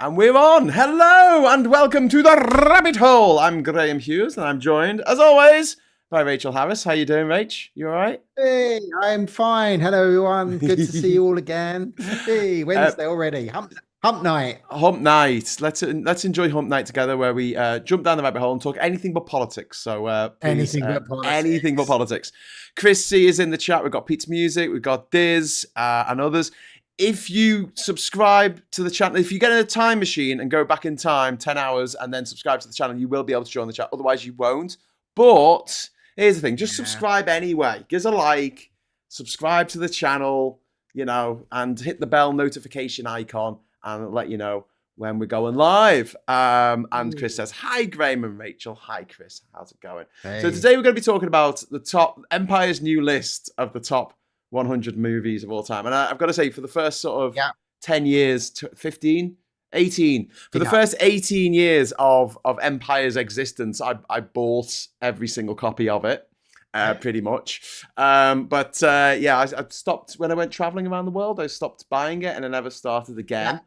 And we're on. Hello and welcome to the Rabbit Hole. I'm Graham Hughes and I'm joined, as always, by Rachel Harris. How you doing, Rach? You all right? Hey, I'm fine. Hello, everyone. Good to see you all again. Hey, Wednesday already. Hump night. Hump night. Let's enjoy Hump night together, where we jump down the rabbit hole and talk anything but politics. So please, anything but politics. Chris C is in the chat. We've got Pete's Music. We've got Diz and others. If you subscribe to the channel, if you get in a time machine and go back in time 10 hours and then subscribe to the channel, you will be able to join the chat. Otherwise, you won't. But here's the thing. Just subscribe anyway. Give us a like. Subscribe to the channel, and hit the bell notification icon and it'll let you know when we're going live. And Chris says, hi, Graham and Rachel. Hi, Chris. How's it going? Hey. So today we're going to be talking about the top Empire's new list of the top 100 movies of all time. And I've got to say, for the first sort of 10 years, 15, 18, for the first 18 years of Empire's existence, I bought every single copy of it, pretty much. I stopped when I went traveling around the world. I stopped buying it and I never started again. Yeah.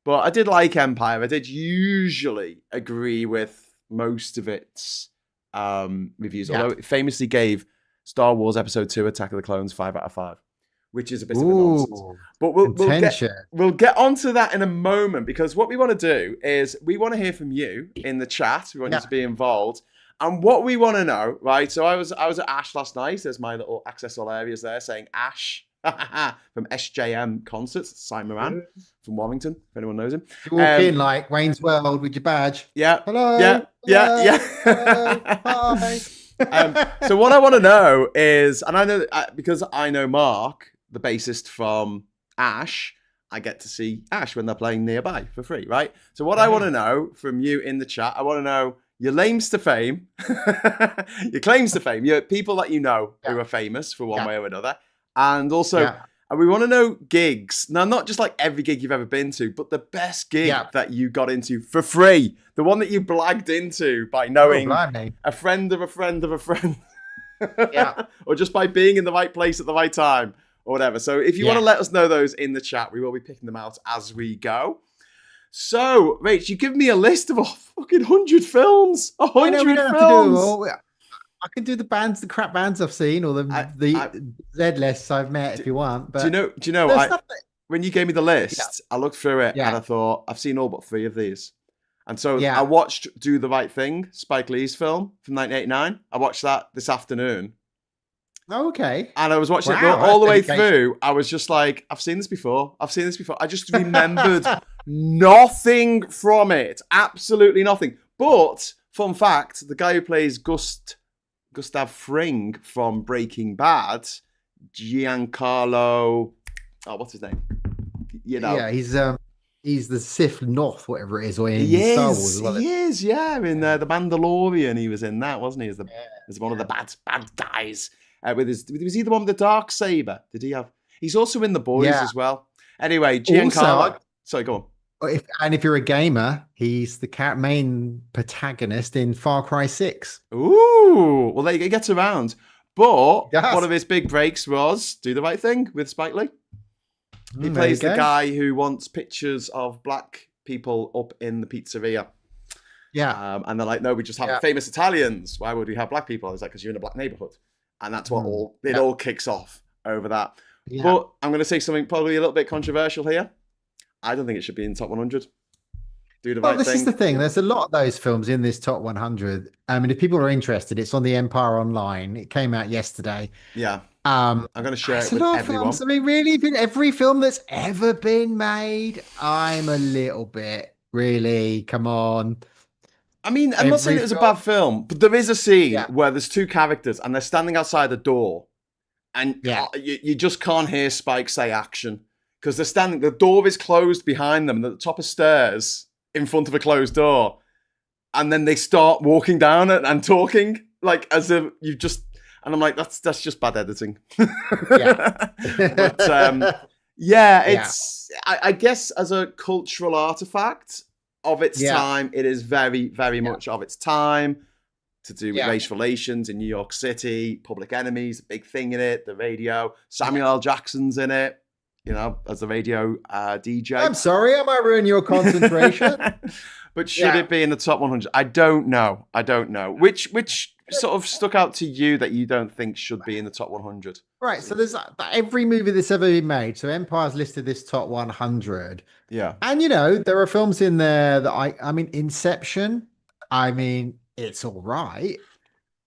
But I did like Empire. I did usually agree with most of its reviews, although it famously gave Star Wars Episode 2, Attack of the Clones, 5 out of 5, which is a bit of a nonsense. But we'll get onto that in a moment, because what we want to do is we want to hear from you in the chat. We want you to be involved. And what we want to know, right? So I was at Ash last night. There's my little Access All areas there saying Ash from SJM Concerts, Simon Moran from Warrington, if anyone knows him. You walk in like Wayne's World with your badge. Yeah. Hello. Yeah. Hello, hi. So what I want to know is, and I know because I know Mark, the bassist from Ash, I get to see Ash when they're playing nearby for free, right? So what I want to know from you in the chat, I want to know your claims to fame, your claims to fame, your people that you know who are famous for one way or another, and also we want to know gigs. Now, not just like every gig you've ever been to, but the best gig that you got into for free. The one that you blagged into by knowing a friend of a friend of a friend. Or just by being in the right place at the right time or whatever. So if you want to let us know those in the chat, we will be picking them out as we go. So, Rach, you give me a list of fucking 100 films. 100 films. I can do the crap bands I've seen, or the Z-lists I've met if you want. But do you know? When you gave me the list, I looked through it and I thought, I've seen all but 3 of these. And so I watched Do the Right Thing, Spike Lee's film from 1989. I watched that this afternoon. Okay. And I was watching it all the way through. I was just like, I've seen this before. I just remembered nothing from it. Absolutely nothing. But, fun fact, the guy who plays Gustav Fring from Breaking Bad, Giancarlo, what's his name? Yeah, he's the Sith North, whatever it is, or in Star Wars as well. He is, yeah. In The Mandalorian, he was in that, wasn't he? As one of the bad guys. Was he the one with the dark saber? Did he have? He's also in The Boys as well. Anyway, Giancarlo. Sorry, go on. If you're a gamer, he's the main protagonist in Far Cry 6. Ooh, well, he gets around. But one of his big breaks was Do the Right Thing with Spike Lee. He plays the guy who wants pictures of black people up in the pizzeria. Yeah. And they're like, no, we just have famous Italians. Why would we have black people? It's like, because you're in a black neighborhood. And that's what all kicks off over that. Yeah. But I'm going to say something probably a little bit controversial here. I don't think it should be in top 100. Do the right thing. This is the thing. There's a lot of those films in this top 100. I mean, if people are interested, it's on the Empire Online. It came out yesterday. Yeah. I'm going to share it with everyone. Films. I mean, really, every film that's ever been made, I'm a little bit, really, come on. I mean, I'm not saying it was a bad film, but there is a scene where there's 2 characters and they're standing outside a door, and you just can't hear Spike say action because they're standing. The door is closed behind them, and at the top of stairs in front of a closed door, and then they start walking down and talking like as if you just. And I'm like, that's just bad editing. But it's I guess as a cultural artifact of its time, it is very, very much of its time. to do with race relations in New York City. Public Enemy's a big thing in it. The radio. Samuel L. Jackson's in it, as the radio DJ. I'm sorry, I might ruin your concentration. But should it be in the top 100? I don't know. Which sort of stuck out to you that you don't think should be in the top 100? Right, so there's every movie that's ever been made. So Empire's listed this top 100. Yeah. And, there are films in there that I mean, Inception, it's all right.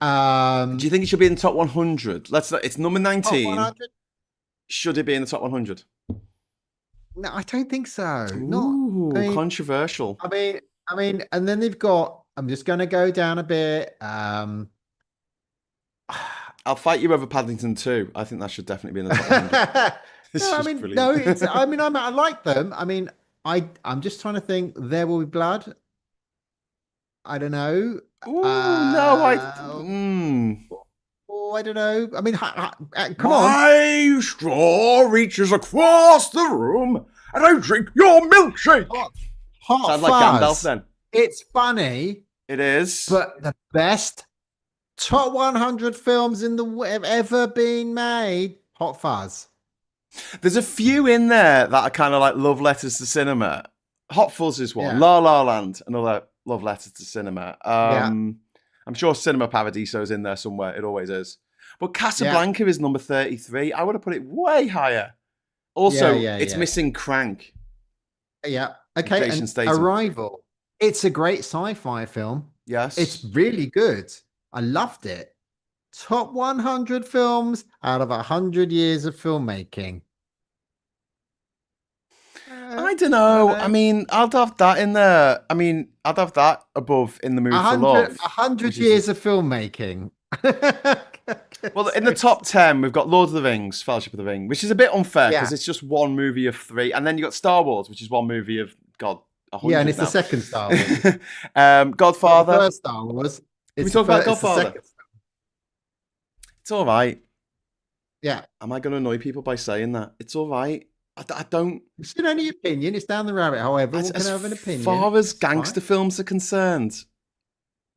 Do you think it should be in the top 100? It's number 19. Should it be in the top 100? No, I don't think so. Ooh, controversial. I mean, and then they've got, I'm just going to go down a bit. I'll fight you over Paddington 2. I think that should definitely be in the top 100. I like them. I'm just trying to think. There Will Be Blood. I don't know. Ooh, I don't know. Come on. My straw reaches across the room, and I drink your milkshake. Hot Sounds Fuzz. like Gandalf then. It's funny. It is. But the best top 100 films in the ever been made, Hot Fuzz. There's a few in there that are kind of like love letters to cinema. Hot Fuzz is one. La La Land, another love letter to cinema. I'm sure Cinema Paradiso is in there somewhere. It always is. But Casablanca is number 33. I would have put it way higher. Also, it's missing Crank. Yeah. Okay. Jason Statham. Arrival. It's a great sci-fi film. Yes. It's really good. I loved it. Top 100 films out of 100 years of filmmaking. I don't know. I'd have that in there. I'd have that above In the Mood for Love. 100 years of filmmaking. Well, in the top 10, we've got Lord of the Rings, Fellowship of the Ring, which is a bit unfair because it's just one movie of 3. And then you got Star Wars, which is one movie of, 100 and it's the second Star Wars. Godfather. The first Star Wars. Can we talk about Godfather? It's all right. Yeah. Am I going to annoy people by saying that? It's all right. I don't... It's not any opinion. It's down the rabbit hole. Everyone can have an opinion. As far as gangster films are concerned,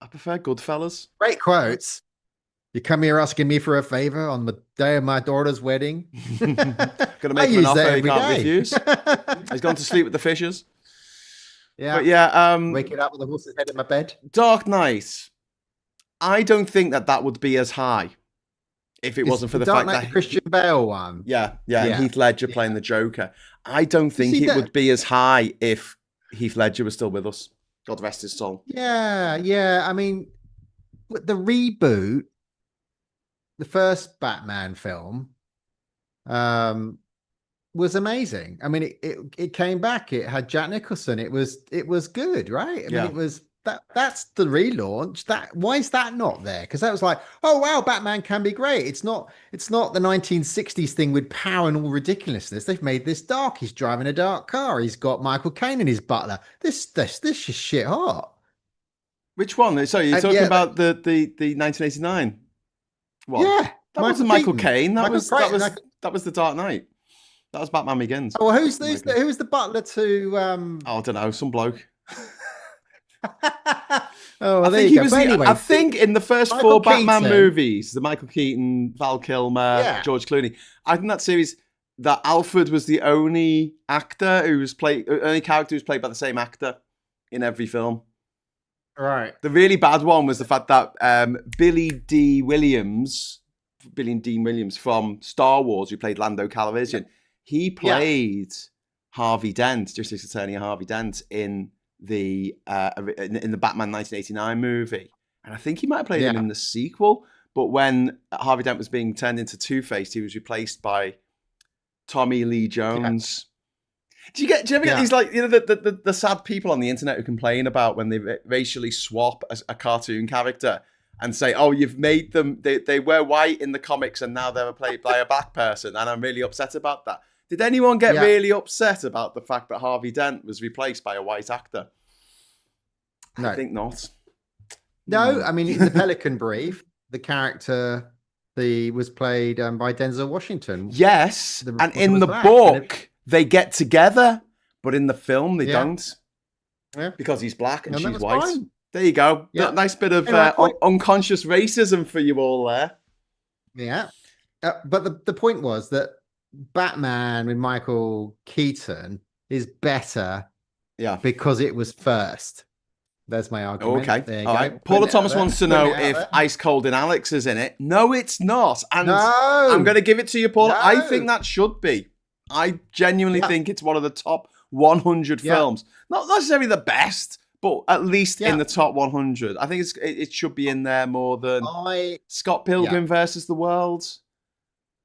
I prefer Goodfellas. Great quotes. You come here asking me for a favor on the day of my daughter's wedding. Gonna make him an offer he can't refuse. He's gone to sleep with the fishes. Yeah. But waking up with a horse's head in my bed. Dark Knight. I don't think that would be as high if it wasn't for the fact that Christian Bale one. Yeah. And Heath Ledger playing the Joker. I don't think it would be as high if Heath Ledger was still with us. God rest his soul. Yeah. The reboot, the first Batman film, was amazing. It came back. It had Jack Nicholson. It was good, right? It was that's the relaunch. Why is that not there? Because that was like, oh wow, Batman can be great. It's not the 1960s thing with power and all ridiculousness. They've made this dark. He's driving a dark car. He's got Michael Caine in his butler. This is shit hot. Which one? Sorry, you're talking about the 1989 one? Yeah, that wasn't Michael Caine. That was the Dark Knight. That was Batman Begins. Oh, well, who's the butler to? I don't know, some bloke. Oh, well, there you go. Anyway, I think in the first Michael 4 Batman movies, the Michael Keaton, Val Kilmer, George Clooney, I think that series that Alfred was the only character who was played by the same actor in every film. Right. The really bad one was the fact that Billy Dean Williams from Star Wars, who played Lando Calrissian, he played Harvey Dent, Justice Attorney Harvey Dent, in the Batman 1989 movie, and I think he might have played him in the sequel. But when Harvey Dent was being turned into Two-Face, he was replaced by Tommy Lee Jones. Do you ever get these, like, the sad people on the internet who complain about when they racially swap a cartoon character and say, oh, you've made them, they were white in the comics and now they're played by a black person, and I'm really upset about that. Did anyone get really upset about the fact that Harvey Dent was replaced by a white actor? No. I think not. No, in the Pelican Brief, the character was played by Denzel Washington. Yes, and in the book, they get together, but in the film, they don't. Yeah. Because he's black and she's white. Fine. There you go. Yeah. Nice bit of unconscious racism for you all there. Yeah. But the point was that Batman with Michael Keaton is better because it was first. There's my argument. Okay. All right. Paula Thomas wants to know if Ice Cold and Alex is in it. No, it's not. And I'm going to give it to you, Paula. No. I think that should be. I genuinely think it's one of the top 100 films. Not necessarily the best, but at least in the top 100. I think it should be in there more than Scott Pilgrim versus the World.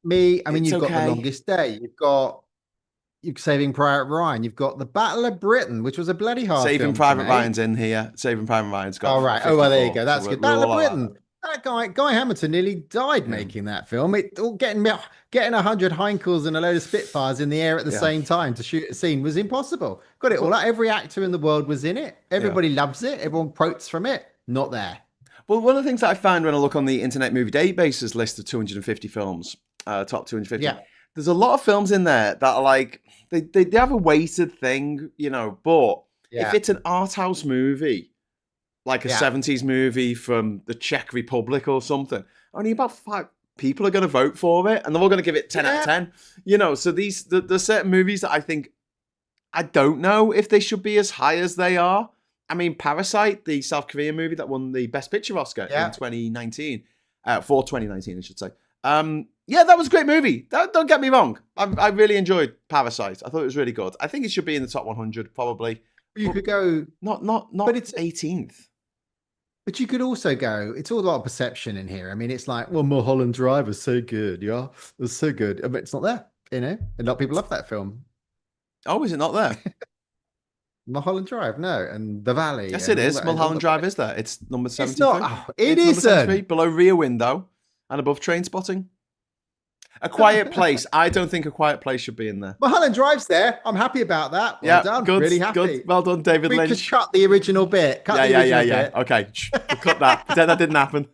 You've got The Longest Day. You've Saving Private Ryan. You've got The Battle of Britain, which was a bloody hard Saving Private Ryan's in here. Saving Private Ryan's got. Oh, right. 54, there you go. That's good. Battle of Britain. That Guy Hamilton nearly died making that film. Getting 100 Heinkels and a load of Spitfires in the air at the same time to shoot a scene was impossible. Got it all out. Every actor in the world was in it. Everybody loves it. Everyone quotes from it. Not there. Well, one of the things that I found when I look on the Internet Movie Database's list of 250 films, top 250, there's a lot of films in there that are like, they have a weighted thing, but if it's an art house movie, like a 70s movie from the Czech Republic or something, only about 5 people are going to vote for it, and they're all going to give it 10 out of 10. So there's certain movies that I think, I don't know if they should be as high as they are. I mean, Parasite, the South Korean movie that won the Best Picture Oscar in 2019, for 2019, I should say. That was a great movie. Don't get me wrong. I really enjoyed Parasite. I thought it was really good. I think it should be in the top 100, probably. You could go... Not but it's 18th. But you could also go, it's all about perception in here. I mean, it's like, well, Mulholland Drive was so good, It was so good. But it's not there, A lot of people love that film. Oh, is it not there? Mulholland Drive, no. And The Valley. Yes, it is. Mulholland Drive is there. It's number 73. It's not. It isn't. Below Rear Window and above Train Spotting. A Quiet Place. I don't think A Quiet Place should be in there. Mulholland Drive's there. I'm happy about that. Well done. Good. Really happy. Good. Well done, David Lynch. We could cut the original bit. Cut the original bit. Okay. We'll cut that. Pretend that didn't happen.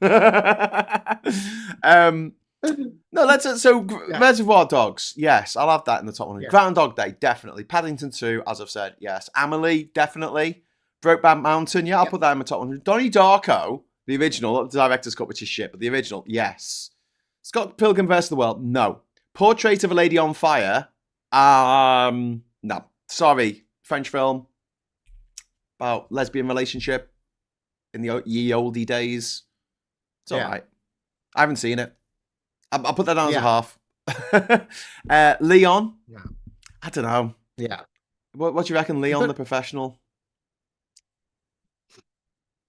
Reservoir Dogs. Yes, I'll have that in the top 100. Yeah. Groundhog Day, definitely. Paddington 2, as I've said, yes. Amelie, definitely. Brokeback Mountain, I'll put that in my top 100. Donnie Darko, the original, not the director's cut, which is shit, but the original, yes. Scott Pilgrim vs. the World, no. Portrait of a Lady on Fire, no. Sorry, French film about lesbian relationship in the ye olde days. It's all right. I haven't seen it. I'll put that down as a half. Leon, I don't know. Yeah. What do you reckon, Leon, the Professional?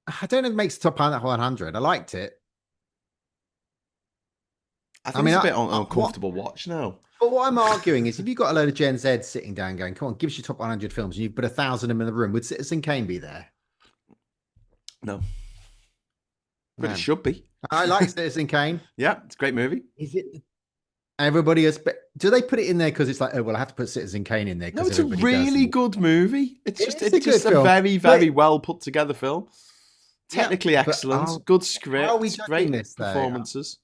I don't know if it makes the top 100. I liked it. I think it's a bit uncomfortable watch now. But what I'm arguing is, if you've got a load of Gen Z sitting down going, come on, give us your top 100 films, and you put 1,000 of them in the room, would Citizen Kane be there? No. But it should be. I like Citizen Kane. Yeah, it's a great movie. Is it? Everybody has. Do they put it in there because it's like, oh, well, I have to put Citizen Kane in there? No, it's a really good movie. It's just a very, very well put together film. Technically excellent. Good script. Great performances.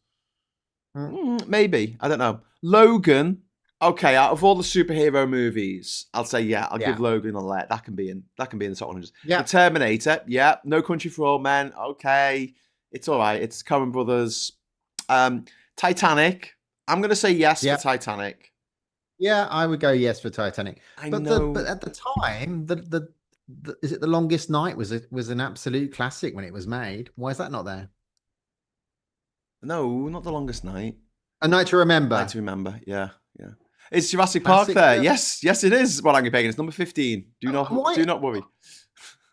Maybe. I don't know. Logan. Okay, out of all the superhero movies, I'll say I'll give Logan a let. That can be in the top 100. Yeah. The Terminator. Yeah. No Country for Old Men. Okay. It's all right. It's Coen Brothers. Titanic. I'm going to say yes for Titanic. Yeah, I would go yes for Titanic. But at the time, is it The Longest Night was an absolute classic when it was made. Why is that not there? No, not The Longest Night. A Night to Remember. Night to Remember. Yeah. Is Jurassic Park there? Yes, it is. Well, I'm Pagan. It's number 15. Do not worry.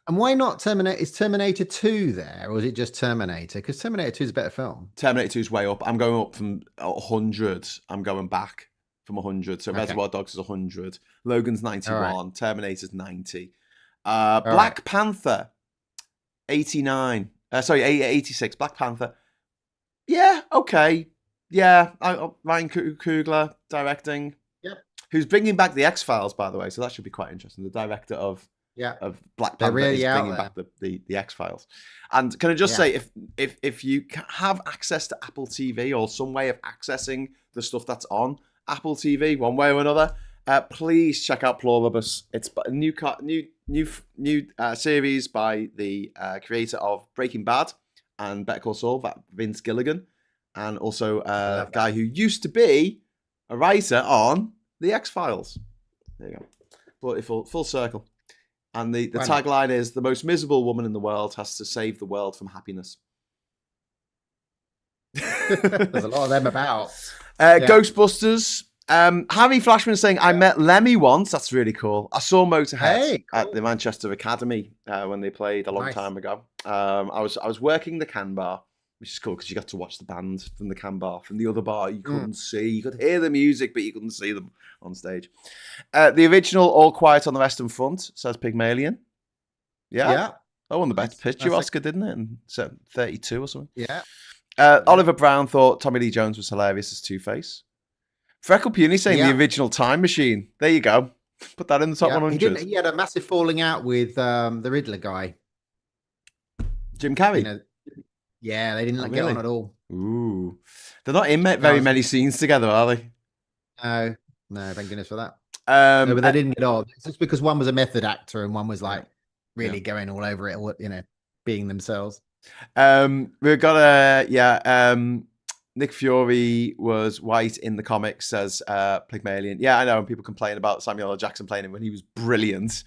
And why not Terminator? Is Terminator 2 there, or is it just Terminator? Because Terminator 2 is a better film. Terminator 2 is way up. I'm going up from 100. I'm going back from 100. So Reservoir Dogs is 100. Logan's 91. Right. Terminator's 90. Black Panther, 89. 86. Black Panther. Yeah, okay. Yeah, Ryan Coogler directing. Yep. Who's bringing back the X-Files, by the way, so that should be quite interesting. The director of Black Panther is bringing back the X-Files. And can I just say, if you have access to Apple TV or some way of accessing the stuff that's on Apple TV, one way or another, please check out Pluribus. It's a new series by the creator of Breaking Bad and Better Call Saul, Vince Gilligan, and also a guy who used to be a writer on The X-Files. There you go. Brought it full circle. And the tagline is, the most miserable woman in the world has to save the world from happiness. There's a lot of them about. Ghostbusters. Harry Flashman saying, I met Lemmy once. That's really cool. I saw Motorhead at the Manchester Academy when they played a long time ago. I was working the can bar, which is cool because you got to watch the band from the can bar. From the other bar, you couldn't see. You could hear the music, but you couldn't see them on stage. The original All Quiet on the Western Front, says Pygmalion. Yeah. That won the Best Picture Oscar, didn't it? In 32 or something. Yeah. Oliver Brown thought Tommy Lee Jones was hilarious as Two-Face. Freckle Puny saying the original Time Machine. There you go. Put that in the top 100. He had a massive falling out with the Riddler guy. Jim Carrey. They didn't get on at all. Ooh. They're not in very many scenes together, are they? No, thank goodness for that. No, but they didn't get on. It's just because one was a method actor and one was like really going all over it, being themselves. We've got Nick Fury was white in the comics, says Pygmalion. Yeah, I know. And people complain about Samuel L. Jackson playing him when he was brilliant.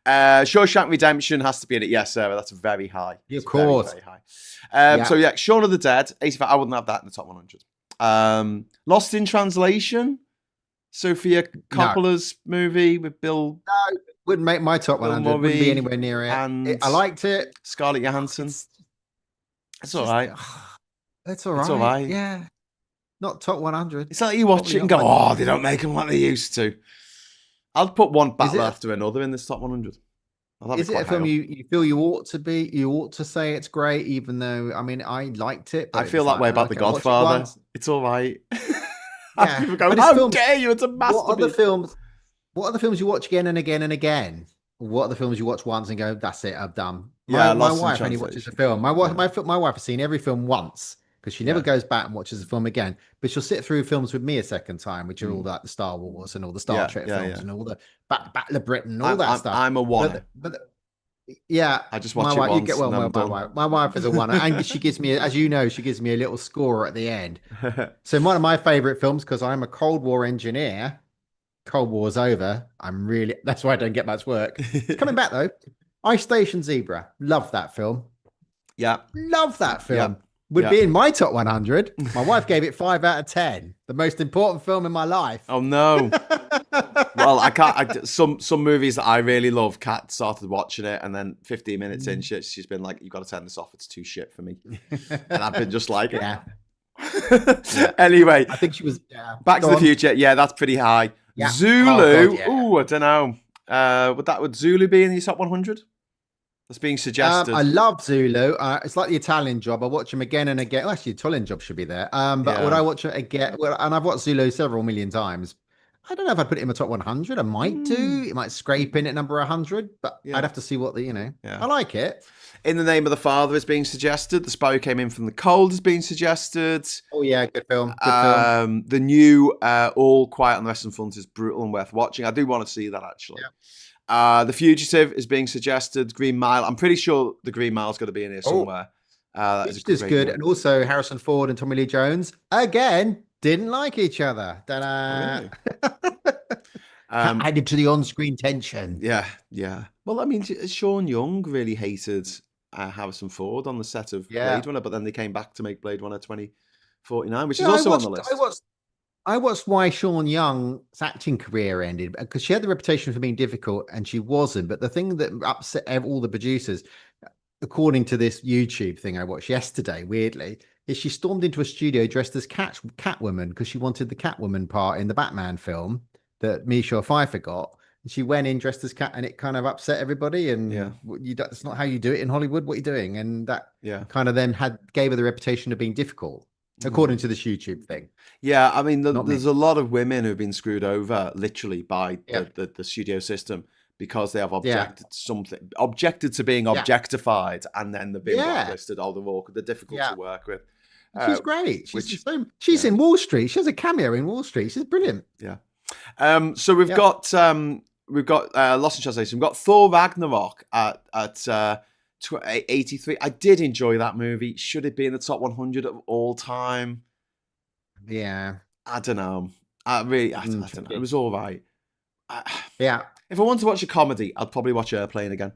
Shawshank Redemption has to be in it. Yes, Sarah. That's very high. Of course. Very, very high. So Shaun of the Dead, 85. I wouldn't have that in the top 100. Lost in Translation, Sofia Coppola's movie with Bill. No, wouldn't make my top 100. Wouldn't be anywhere near it. And I liked it. Scarlett Johansson. It's all right. It's all right. It's all right. Yeah. Not top 100. It's like you watch it and go, they don't make them like they used to. I'll put one battle after another in this top 100. Is it a film you feel you ought to say it's great, even though, I mean, I liked it. I feel that way about The Godfather. It's all right. Yeah. People go, how dare you? It's a masterpiece. What are the films you watch again and again and again? What are the films you watch once and go, that's it, I'm done? My wife only watches a film. My wife has seen every film once because she never goes back and watches the film again. But she'll sit through films with me a second time, which are all like the Star Wars and all the Star Trek films and all the Battle of Britain, all that stuff. I'm a one. I just watch it once. You get well, my wife is a one, and she gives me, as you know, she gives me a little score at the end. So one of my favorite films, because I'm a Cold War engineer. Cold War's over. That's why I don't get much work. It's coming back though. Ice Station Zebra. Love that film. Yeah. Love that film. Would be in my top 100. My wife gave it 5 out of 10. The most important film in my life. Oh no. Well, I can't. Some movies that I really love, Kat started watching it, and then 15 minutes in, she's been like, "You've got to turn this off. It's too shit for me." And I've been just like, Anyway, I think she was. Back to the Future. Yeah, that's pretty high. Yeah. Zulu. I don't know. Would Zulu be in the top 100? That's being suggested. I love Zulu. It's like the Italian Job. I watch him again and again. Well, actually, the Italian Job should be there. But would I watch it again? Well, and I've watched Zulu several million times. I don't know if I'd put it in my top 100. I might do. It might scrape in at number 100, but I'd have to see what I like it. In the Name of the Father is being suggested. The Spy Who Came In From the Cold is being suggested. Oh yeah, good film. Good the new All Quiet on the Western Front is brutal and worth watching. I do want to see that actually. The Fugitive is being suggested. Green Mile. I'm pretty sure the Green Mile's got to be in here somewhere. That is good. One. And also Harrison Ford and Tommy Lee Jones again didn't like each other. Really? Added to the on-screen tension. Yeah. Well, I mean, Sean Young really hated Harrison Ford on the set of Blade Runner, but then they came back to make Blade Runner 2049, which is also on the list. I watched why Sean Young's acting career ended, because she had the reputation for being difficult and she wasn't. But the thing that upset all the producers, according to this YouTube thing I watched yesterday, weirdly, is she stormed into a studio dressed as Catwoman because she wanted the Catwoman part in the Batman film that Michelle Pfeiffer got. And she went in dressed as Cat, and it kind of upset everybody. And that's not how you do it in Hollywood. What are you doing? And that kind of then gave her the reputation of being difficult, according to this YouTube thing. Yeah, I mean, there's a lot of women who've been screwed over literally by the studio system because they have objected to being objectified, and then they've been blacklisted. They're difficult to work with. She's great. She's in Wall Street. She has a cameo in Wall Street. She's brilliant. Yeah. So we've got Lost in Translation. We've got Thor Ragnarok at 83. I did enjoy that movie. Should it be in the top 100 of all time? Yeah. I don't know. I don't know. It was all right. Yeah. If I want to watch a comedy, I'd probably watch Airplane again.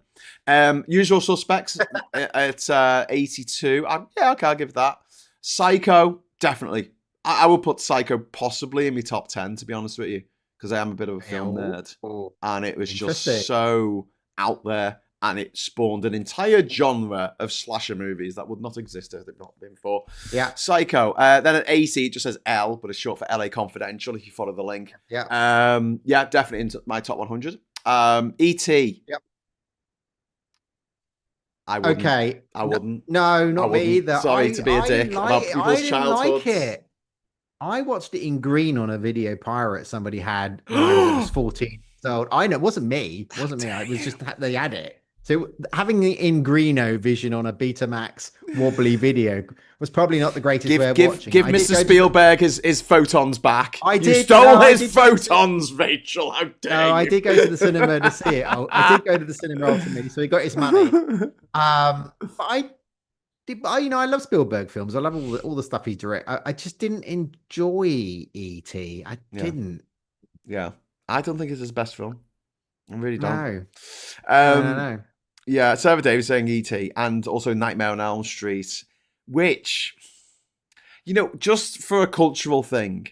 Usual Suspects at 82. Okay, I'll give that. Psycho, definitely. I would put Psycho possibly in my top 10, to be honest with you, because I am a bit of a film nerd. And it was just so out there, and it spawned an entire genre of slasher movies that would not exist if they'd not been for. Yeah. Psycho. Then at 80, it just says L, but it's short for LA Confidential, if you follow the link. Yeah. Yeah, definitely into my top 100. E.T. Yep. I wouldn't. No, not me either. Sorry to be a dick about people's childhoods. Like it. I watched it in green on a video pirate somebody had when I was 14 years old. I know, it wasn't me. It was just that they had it. So having the in greeno vision on a Betamax wobbly video was probably not the greatest way of watching. Give Mr. Spielberg his photons back. You stole his photons, Rachel. How dare you? I did go to the cinema to see it. I did go to the cinema ultimately, so he got his money. But I love Spielberg films. I love all the stuff he directed. I just didn't enjoy E.T. I didn't. Yeah, I don't think it's his best film. I really don't. No. Yeah, Sarah Davis saying E.T. and also Nightmare on Elm Street, which, just for a cultural thing,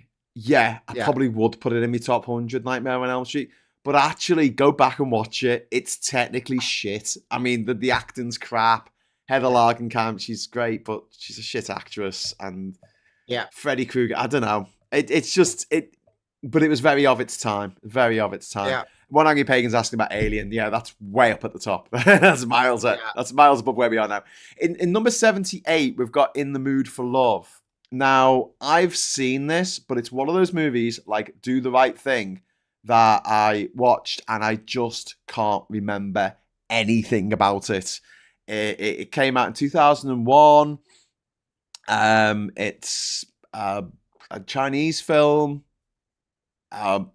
I probably would put it in my top 100, Nightmare on Elm Street. But actually, go back and watch it. It's technically shit. I mean, the acting's crap. Heather Langenkamp, she's great, but she's a shit actress. And Freddy Krueger, I don't know. It's just but it was very of its time. Very of its time. Yeah. One Angry Pagan's asking about Alien. Yeah, that's way up at the top. That's miles above where we are now. In number 78, we've got In the Mood for Love. Now, I've seen this, but it's one of those movies like Do the Right Thing that I watched and I just can't remember anything about it. It came out in 2001. It's a Chinese film. I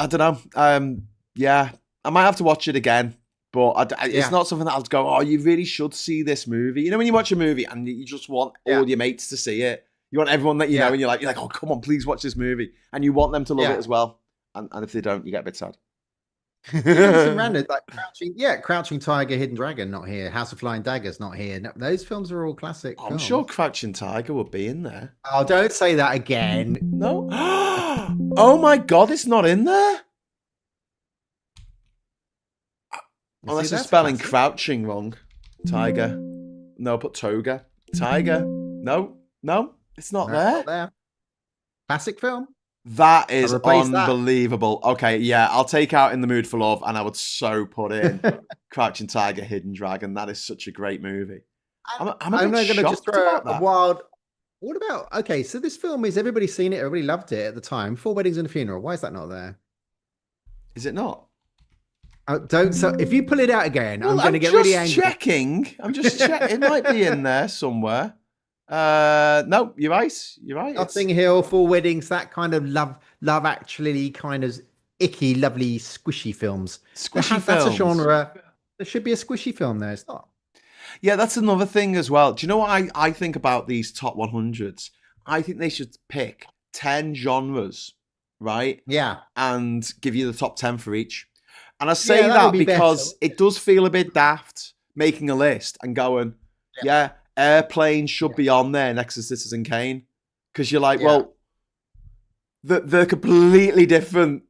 don't know. I might have to watch it again, but it's not something that I'll go, oh, you really should see this movie. You know, when you watch a movie and you just want all your mates to see it, you want everyone that you know, and you're like, oh, come on, please watch this movie, and you want them to love it as well. And if they don't, you get a bit sad. Random, like Crouching Tiger, Hidden Dragon, not here. House of Flying Daggers, not here. No, those films are all classic. I'm sure Crouching Tiger would be in there. Oh, don't say that again. No. Oh my God, it's not in there. Unless I'm spelling classic. Crouching wrong. Tiger. No, put Toga. Tiger. No, it's not there. Not there. Classic film. That is unbelievable. That. Okay, yeah, I'll take out In the Mood for Love, and I would so put in Crouching Tiger, Hidden Dragon. That is such a great movie. I'm going to just throw out a wild. What about? Okay, so this film is everybody's seen it, everybody loved it at the time. 4 Weddings and a Funeral. Why is that not there? Is it not? Don't. So if you pull it out again, I'm going to get really angry. I'm just checking. It might be in there somewhere. No, you're right. Notting Hill, 4 Weddings, that kind of love actually kind of icky, lovely, squishy films. That's a genre. There should be a squishy film there. It's not. Yeah, that's another thing as well. Do you know what I think about these top 100s? I think they should pick 10 genres, right? Yeah. And give you the top 10 for each. And I say that because it does feel a bit daft making a list and going, Airplane should be on there next to Citizen Kane. Because you're like, well, they're completely different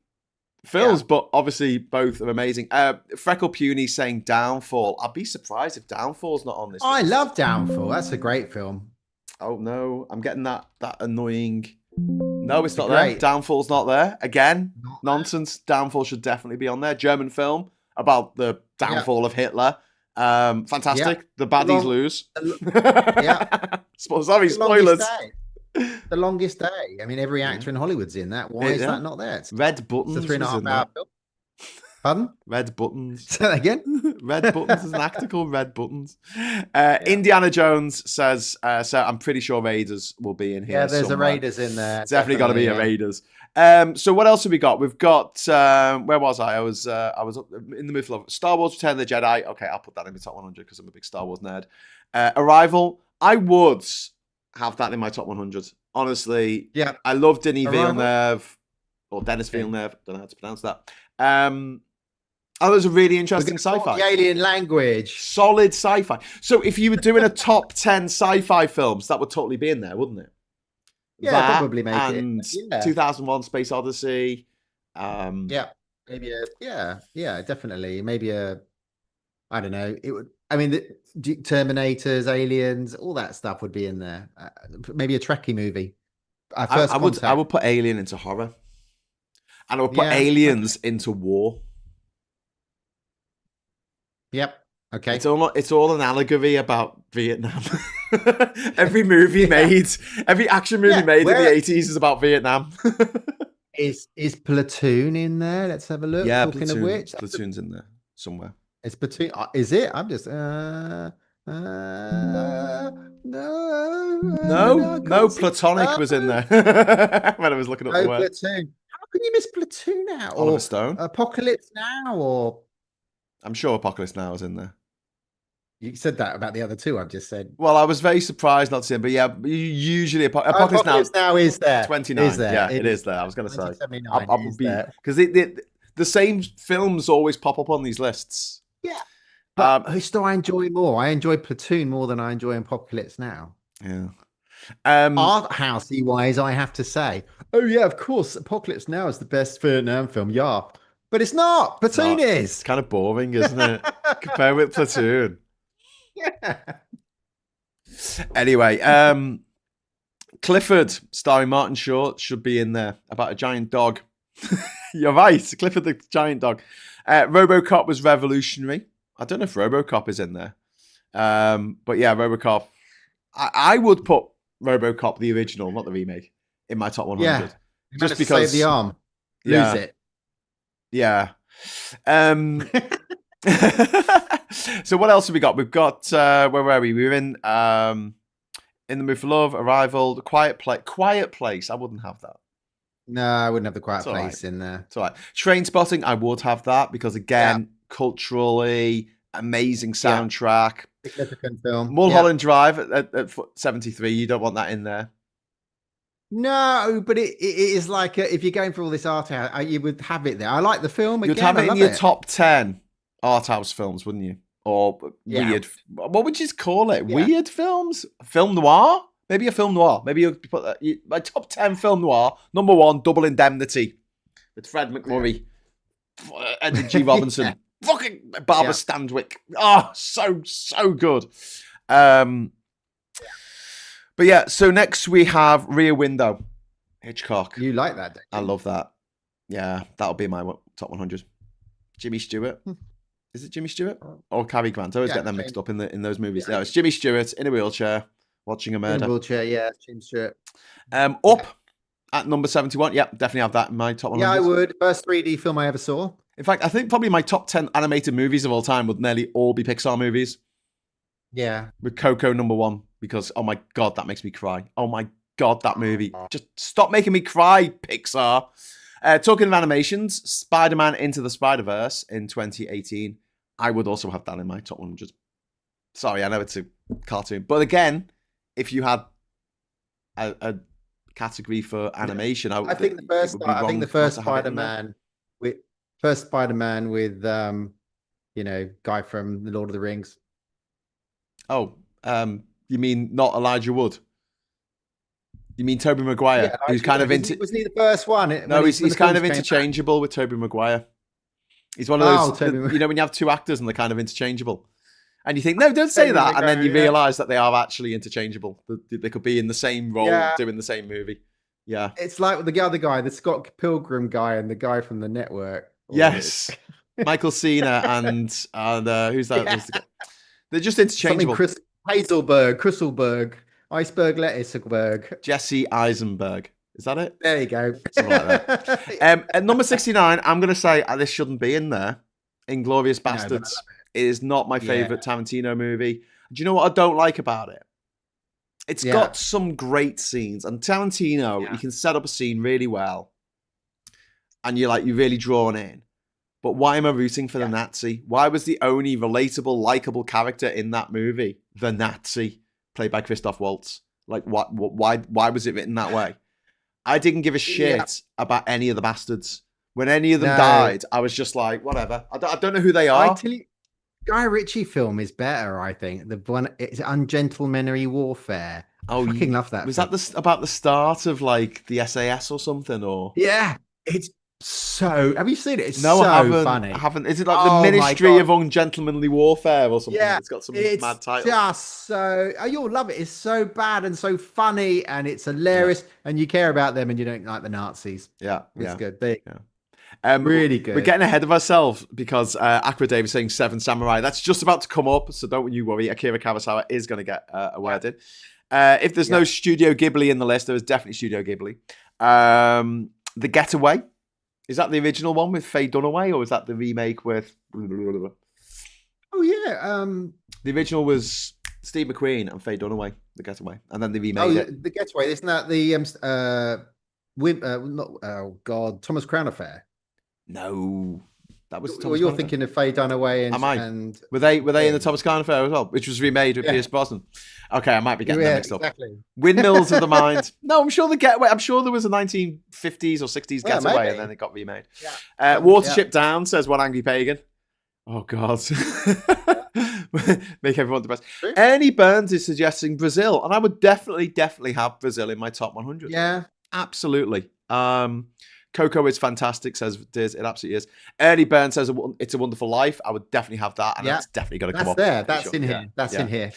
films, but obviously both are amazing. Freckle Puny saying Downfall. I'd be surprised if Downfall's not on this list. I love Downfall. That's a great film. Oh, no. I'm getting that annoying... No, it's not there. Downfall's not there. Again, nonsense. Downfall should definitely be on there. German film about the downfall of Hitler. Fantastic. The baddies lose. Sorry, spoilers. The Longest Day. I mean, every actor in Hollywood's in that. Why is that not there? Red Buttons. It's a 3.5 hour Pardon? Red Buttons. Say that again. Red Buttons is an actor called Red Buttons. Indiana Jones says, so I'm pretty sure Raiders will be in here. Yeah, there's somewhere. a Raiders in there. Definitely got to be a Raiders. So what else have we got? We've got, where was I? I was up in the middle of Star Wars Return of the Jedi. Okay, I'll put that in my top 100 because I'm a big Star Wars nerd. Arrival. I would have that in my top 100. Honestly, yeah. I love Denis Villeneuve, or Dennis Villeneuve. Don't know how to pronounce that. It was a really interesting sci-fi. The alien language. Solid sci-fi. So if you were doing a top 10 sci-fi films, that would totally be in there, wouldn't it? Yeah, that probably make and it. 2001 Space Odyssey. Yeah, maybe definitely. Maybe I don't know. It would. I mean, the Terminators, Aliens, all that stuff would be in there. Maybe a Trekkie movie. I would put Alien into horror, and I would put Aliens into war. Yep. Okay. It's all an allegory about Vietnam. Every movie made, every action movie made in the 80s is about Vietnam. Is Platoon in there? Let's have a look. Yeah, Talking of which, Platoon's in there somewhere. It's Platoon. Is it? I'm just no. Platonic was in there when I was looking up the word. Platoon. How can you miss Platoon out? Oliver Stone. Apocalypse Now, or I'm sure Apocalypse Now is in there. You said that about the other two I've just said. Well, I was very surprised not to see him, but yeah, usually Apocalypse Now is there. 29. Is there. Yeah, it is there. I was going to say. Because the same films always pop up on these lists. Yeah. But who do I enjoy more? I enjoy Platoon more than I enjoy Apocalypse Now. Yeah. Art housey wise, I have to say. Oh yeah, of course. Apocalypse Now is the best Vietnam film. Yeah. But it's not. Platoon is. It's kind of boring, isn't it? Compared with Platoon. Yeah. Anyway, Clifford, starring Martin Short, should be in there, about a giant dog. You're right, Clifford the giant dog. RoboCop was revolutionary. I don't know if RoboCop is in there. But yeah, RoboCop. I would put RoboCop, the original, not the remake, in my top 100. Yeah. Just because save the arm. Lose it. Yeah. So what else have we got? We've got where were we? We were in the Mood for Love, Arrival, The Quiet Place. I wouldn't have that. No, I wouldn't have The Quiet Place in there. It's all right. Trainspotting, I would have that because again, culturally amazing soundtrack. Significant film. Mulholland Drive at 73. You don't want that in there. No, but it is like if you're going for all this art house, you would have it there. I like the film. You'd have it in your top 10 art house films, wouldn't you? Or weird. What would you call it? Weird films? Film noir? Maybe a film noir. Maybe you put that. My top 10 film noir. Number 1, Double Indemnity with Fred McMurray, Edward G. Robinson, fucking Barbara Stanwyck. Oh, so good. But yeah, so next we have Rear Window, Hitchcock. You like that, don't you? I love that. Yeah, that'll be my top 100. Jimmy Stewart. Is it Jimmy Stewart or Cary Grant? I always get them mixed up in those movies. Yeah, it's Jimmy Stewart in a wheelchair watching a murder. In a wheelchair, yeah, Jimmy Stewart. Up at number 71. Yeah, definitely have that in my top 100. Yeah, I would. First 3D film I ever saw. In fact, I think probably my top 10 animated movies of all time would nearly all be Pixar movies. Yeah. With Coco number 1, because, oh my God, that makes me cry. Oh my God, that movie. Just stop making me cry, Pixar. Talking of animations, Spider-Man Into the Spider-Verse in 2018. I would also have that in my top 100. Sorry, I know it's a cartoon. But again, if you had a category for animation, I think the first Spider-Man with guy from the Lord of the Rings. Oh, you mean not Elijah Wood? You mean Tobey Maguire, who's kind of into... Wasn't he the first one? No, he's kind of interchangeable with Tobey Maguire. He's one of those, when you have two actors and they're kind of interchangeable. And you think, no, don't say that. And then you realise that they are actually interchangeable. They could be in the same role, doing the same movie. Yeah. It's like the other guy, the Scott Pilgrim guy and the guy from the network. Yes. Michael Cena and who's that? Yeah. They're just interchangeable. Hazelberg, Chrisselberg, Iceberg, Lettuceberg. Jesse Eisenberg Is that it? There you go. Something like that. At number 69, I'm going to say this shouldn't be in there. Inglourious Bastards. It is not my favorite Tarantino movie. Do you know what I don't like about it? It's got some great scenes, and Tarantino, he can set up a scene really well, and you're really drawn in. But why am I rooting for the Nazi? Why was the only relatable, likable character in that movie the Nazi, played by Christoph Waltz? Like, why was it written that way? I didn't give a shit about any of the bastards. When any of them died, I was just like, whatever. I don't know who they are. Guy Ritchie film is better, I think. The one, it's Ungentlemanly Warfare. I fucking love that. Was that about the start of like the SAS or something? Or it's so. Have you seen it? It's no, so I haven't. funny. I haven't. Is it like the Ministry of Ungentlemanly Warfare or something? It's got some mad title. Just so you'll love it. It's so bad and so funny, and it's hilarious, and you care about them, and you don't like the Nazis. It's good. Really good. We're getting ahead of ourselves because Akira Davis saying Seven Samurai. That's just about to come up, so don't you worry. Akira Kurosawa is going to get a word in. If there's no Studio Ghibli in the list, there is definitely Studio Ghibli. The Getaway. Is that the original one with Faye Dunaway, or is that the remake with... Oh, yeah. The original was Steve McQueen and Faye Dunaway, The Getaway. And then they remade it. The Getaway. Isn't that the... Thomas Crown Affair? No, that was. Well, you're thinking of Faye Dunaway and were they in the Thomas Crown Affair as well, which was remade with Pierce Brosnan? Okay, I might be getting that mixed up. Windmills of the Mind. No, I'm sure the Getaway. I'm sure there was a 1950s or 60s Getaway, and then it got remade. Watership Down, says One Angry Pagan. Oh God, make everyone depressed. Ernie Burns is suggesting Brazil, and I would definitely have Brazil in my top 100. Yeah, absolutely. Coco is fantastic, says Diz. It absolutely is. Ernie Burns says It's a Wonderful Life. I would definitely have that, and that's definitely going to come up. That's in here. That's in here.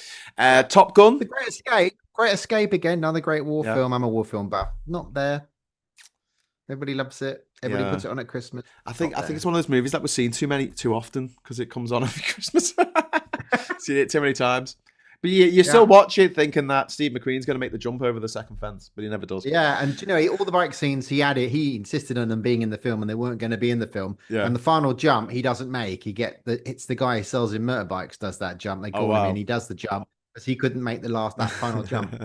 Top Gun. The Great Escape. Great Escape again. Another great war film. I'm a war film buff. Not there. Everybody loves it. Everybody puts it on at Christmas. I think it's one of those movies that we're seeing too often because it comes on every Christmas. Seen it too many times. But you still watch it thinking that Steve McQueen's going to make the jump over the second fence, but he never does. Yeah, and all the bike scenes he insisted on them being in the film, and they weren't going to be in the film. Yeah. And the final jump he doesn't make. It's the guy who sells him motorbikes does that jump. They call him in. He does the jump because he couldn't make that final jump.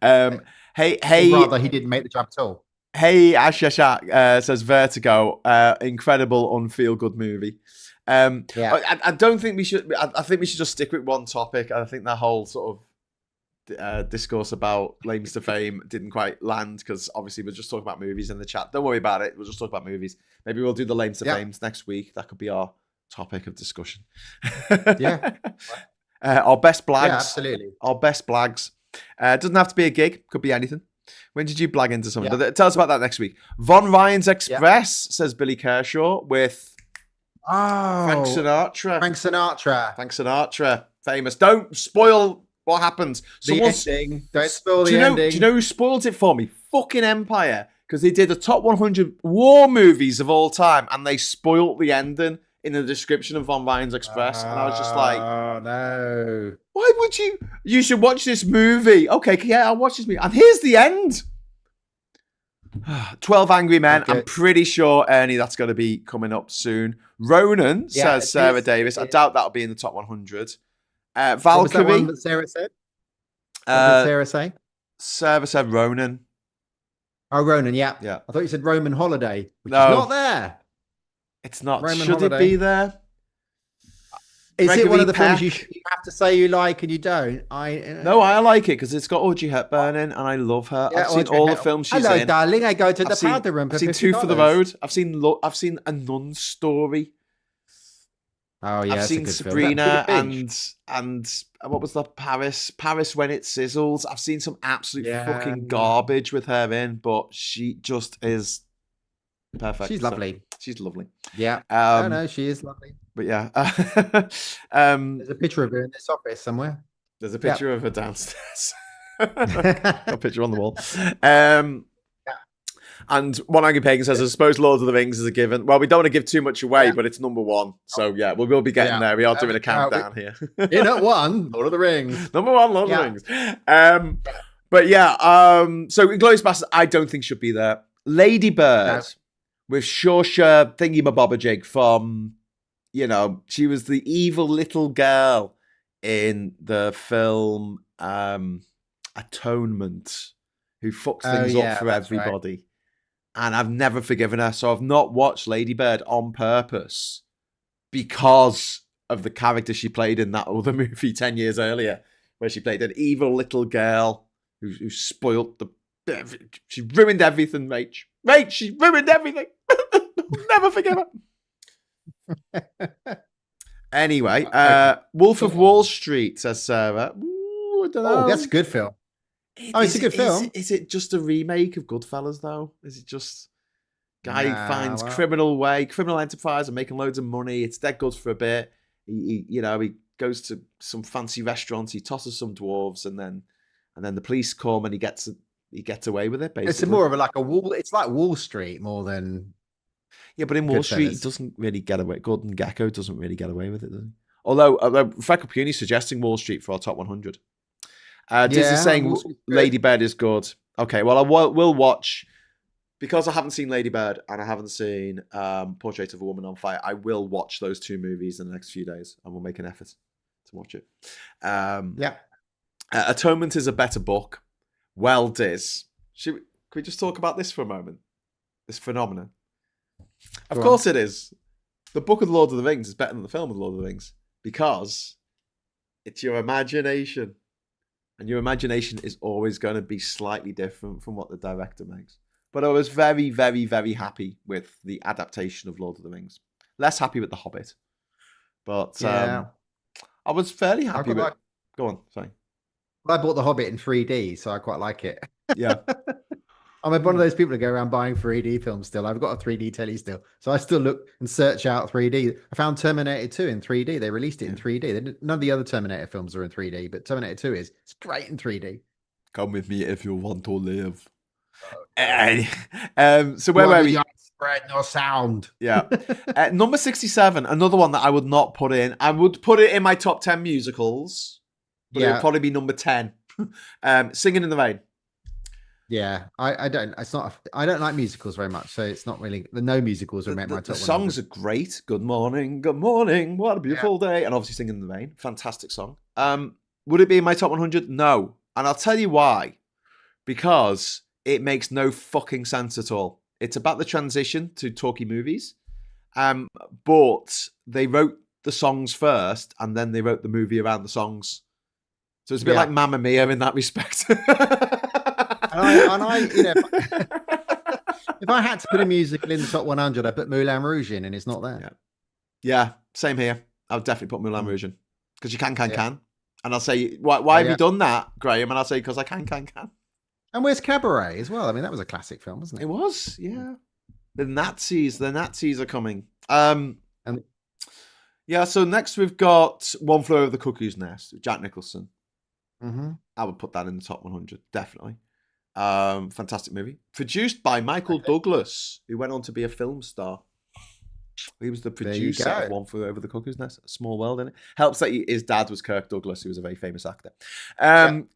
Rather, he didn't make the jump at all. Hey, Ashashak says Vertigo, incredible unfeel-good movie. I don't think we should. I think we should just stick with one topic. I think that whole sort of discourse about claims to fame didn't quite land because obviously we're just talking about movies in the chat. Don't worry about it. We'll just talk about movies. Maybe we'll do the claims to fames next week. That could be our topic of discussion. Our best blags. Yeah, absolutely. Our best blags. It doesn't have to be a gig. Could be anything. When did you blag into something? But tell us about that next week. Von Ryan's Express, says Billy Kershaw, with Frank Sinatra. Famous. Don't spoil what happens. Don't spoil the ending. Do you know who spoiled it for me? Fucking Empire. Because they did the top 100 war movies of all time, and they spoiled the ending in the description of Von Ryan's Express. And I was just like, oh, no. Why would you? You should watch this movie. Okay, I'll watch this movie. And here's the end. 12 Angry Men. Okay. I'm pretty sure, Ernie, that's going to be coming up soon. Ronan, says Sarah Davis. I doubt that'll be in the top 100. Valkyrie. What was that one that Sarah said? What did Sarah say? Sarah said Ronan. Oh, Ronan, yeah. I thought you said Roman Holiday, which is not there. It's not. Roman Should Holiday. It be there? Is Gregory it one of the films you have to say you like and you don't? No, I like it because it's got Audrey Hepburn in, and I love her. I've seen all the films she's in. Hello, darling. I go to the powder room. I've seen Two for the Road. I've seen A Nun's Story. Oh yeah, I've seen Sabrina and what was that? Paris When It Sizzles. I've seen some absolute fucking garbage with her in, but she just is perfect. She's lovely. She's lovely. Yeah. No, she is lovely. But yeah, there's a picture of her in this office somewhere. There's a picture of her downstairs. Got a picture on the wall. And One Angry Pagan says, I suppose Lord of the Rings is a given. Well, we don't want to give too much away, but it's number one. So yeah, we will be getting there. We are doing a countdown here. You're not one, Lord of the Rings. Number one, Lord of the Rings. But yeah, so Inglourious Basterds, I don't think should be there. Lady Bird with Saoirse Thingy-Mabobajig from, she was the evil little girl in the film Atonement, who fucks things up for everybody. Right. And I've never forgiven her. So I've not watched Lady Bird on purpose because of the character she played in that other movie 10 years earlier, where she played an evil little girl who spoilt she ruined everything, Rach. Rach, she ruined everything. Never forgive her. Anyway, Wolf of Wall Street, says Sarah. Ooh, I don't know. That's a good film. It's a good film. Is it just a remake of Goodfellas, though? Is it just guy finds criminal enterprise and making loads of money? It's dead good for a bit. He goes to some fancy restaurant. He tosses some dwarves, and then the police come, and he gets away with it. Basically, it's more of It's like Wall Street more than. Yeah, but in Wall Street, he doesn't really get away. Gordon Gekko doesn't really get away with it, does he? Although Freckle Puny suggesting Wall Street for our top 100. Disney's saying Lady Bird is good. Okay, well, we'll watch, because I haven't seen Lady Bird and I haven't seen Portrait of a Woman on Fire. I will watch those two movies in the next few days, and we'll make an effort to watch it. Atonement is a better book. Well, Diz, can we just talk about this for a moment? This phenomenon. Of course it is. The book of the Lord of the Rings is better than the film of the Lord of the Rings because it's your imagination. And your imagination is always going to be slightly different from what the director makes. But I was very, very, very happy with the adaptation of Lord of the Rings. Less happy with The Hobbit. But I was fairly happy with... Go on, sorry. I bought The Hobbit in 3D, so I quite like it. Yeah. I'm one of those people that go around buying 3D films still. I've got a 3D telly still. So I still look and search out 3D. I found Terminator 2 in 3D. They released it in 3D. None of the other Terminator films are in 3D, but Terminator 2 is. It's great in 3D. Come with me if you want to live. So where were we? Spread no sound. Yeah. Number 67, another one that I would not put in. I would put it in my top 10 musicals, but it would probably be number 10. Singing in the Rain. Yeah, I don't like musicals very much, so it's not really no musicals will make my top. The songs are great. Good morning, what a beautiful day, and obviously Singing in the Rain, fantastic song. Would it be in my top 100? No, and I'll tell you why. Because it makes no fucking sense at all. It's about the transition to talkie movies, but they wrote the songs first, and then they wrote the movie around the songs. So it's a bit like Mamma Mia in that respect. And I if I had to put a musical in the top 100, I'd put Moulin Rouge in, and it's not there. Yeah, same here. I would definitely put Moulin Rouge in because you can. And I'll say, why have you done that, Graham? And I'll say, because I can. And where's Cabaret as well? I mean, that was a classic film, wasn't it? It was, yeah. The Nazis are coming. So next we've got One Flew Over the Cuckoo's Nest with Jack Nicholson. Mm-hmm. I would put that in the top 100, definitely. Fantastic movie. Produced by Michael Douglas, who went on to be a film star. He was the producer of One Flew Over the Cuckoo's Nest. A small world, in it. Helps that his dad was Kirk Douglas, who was a very famous actor.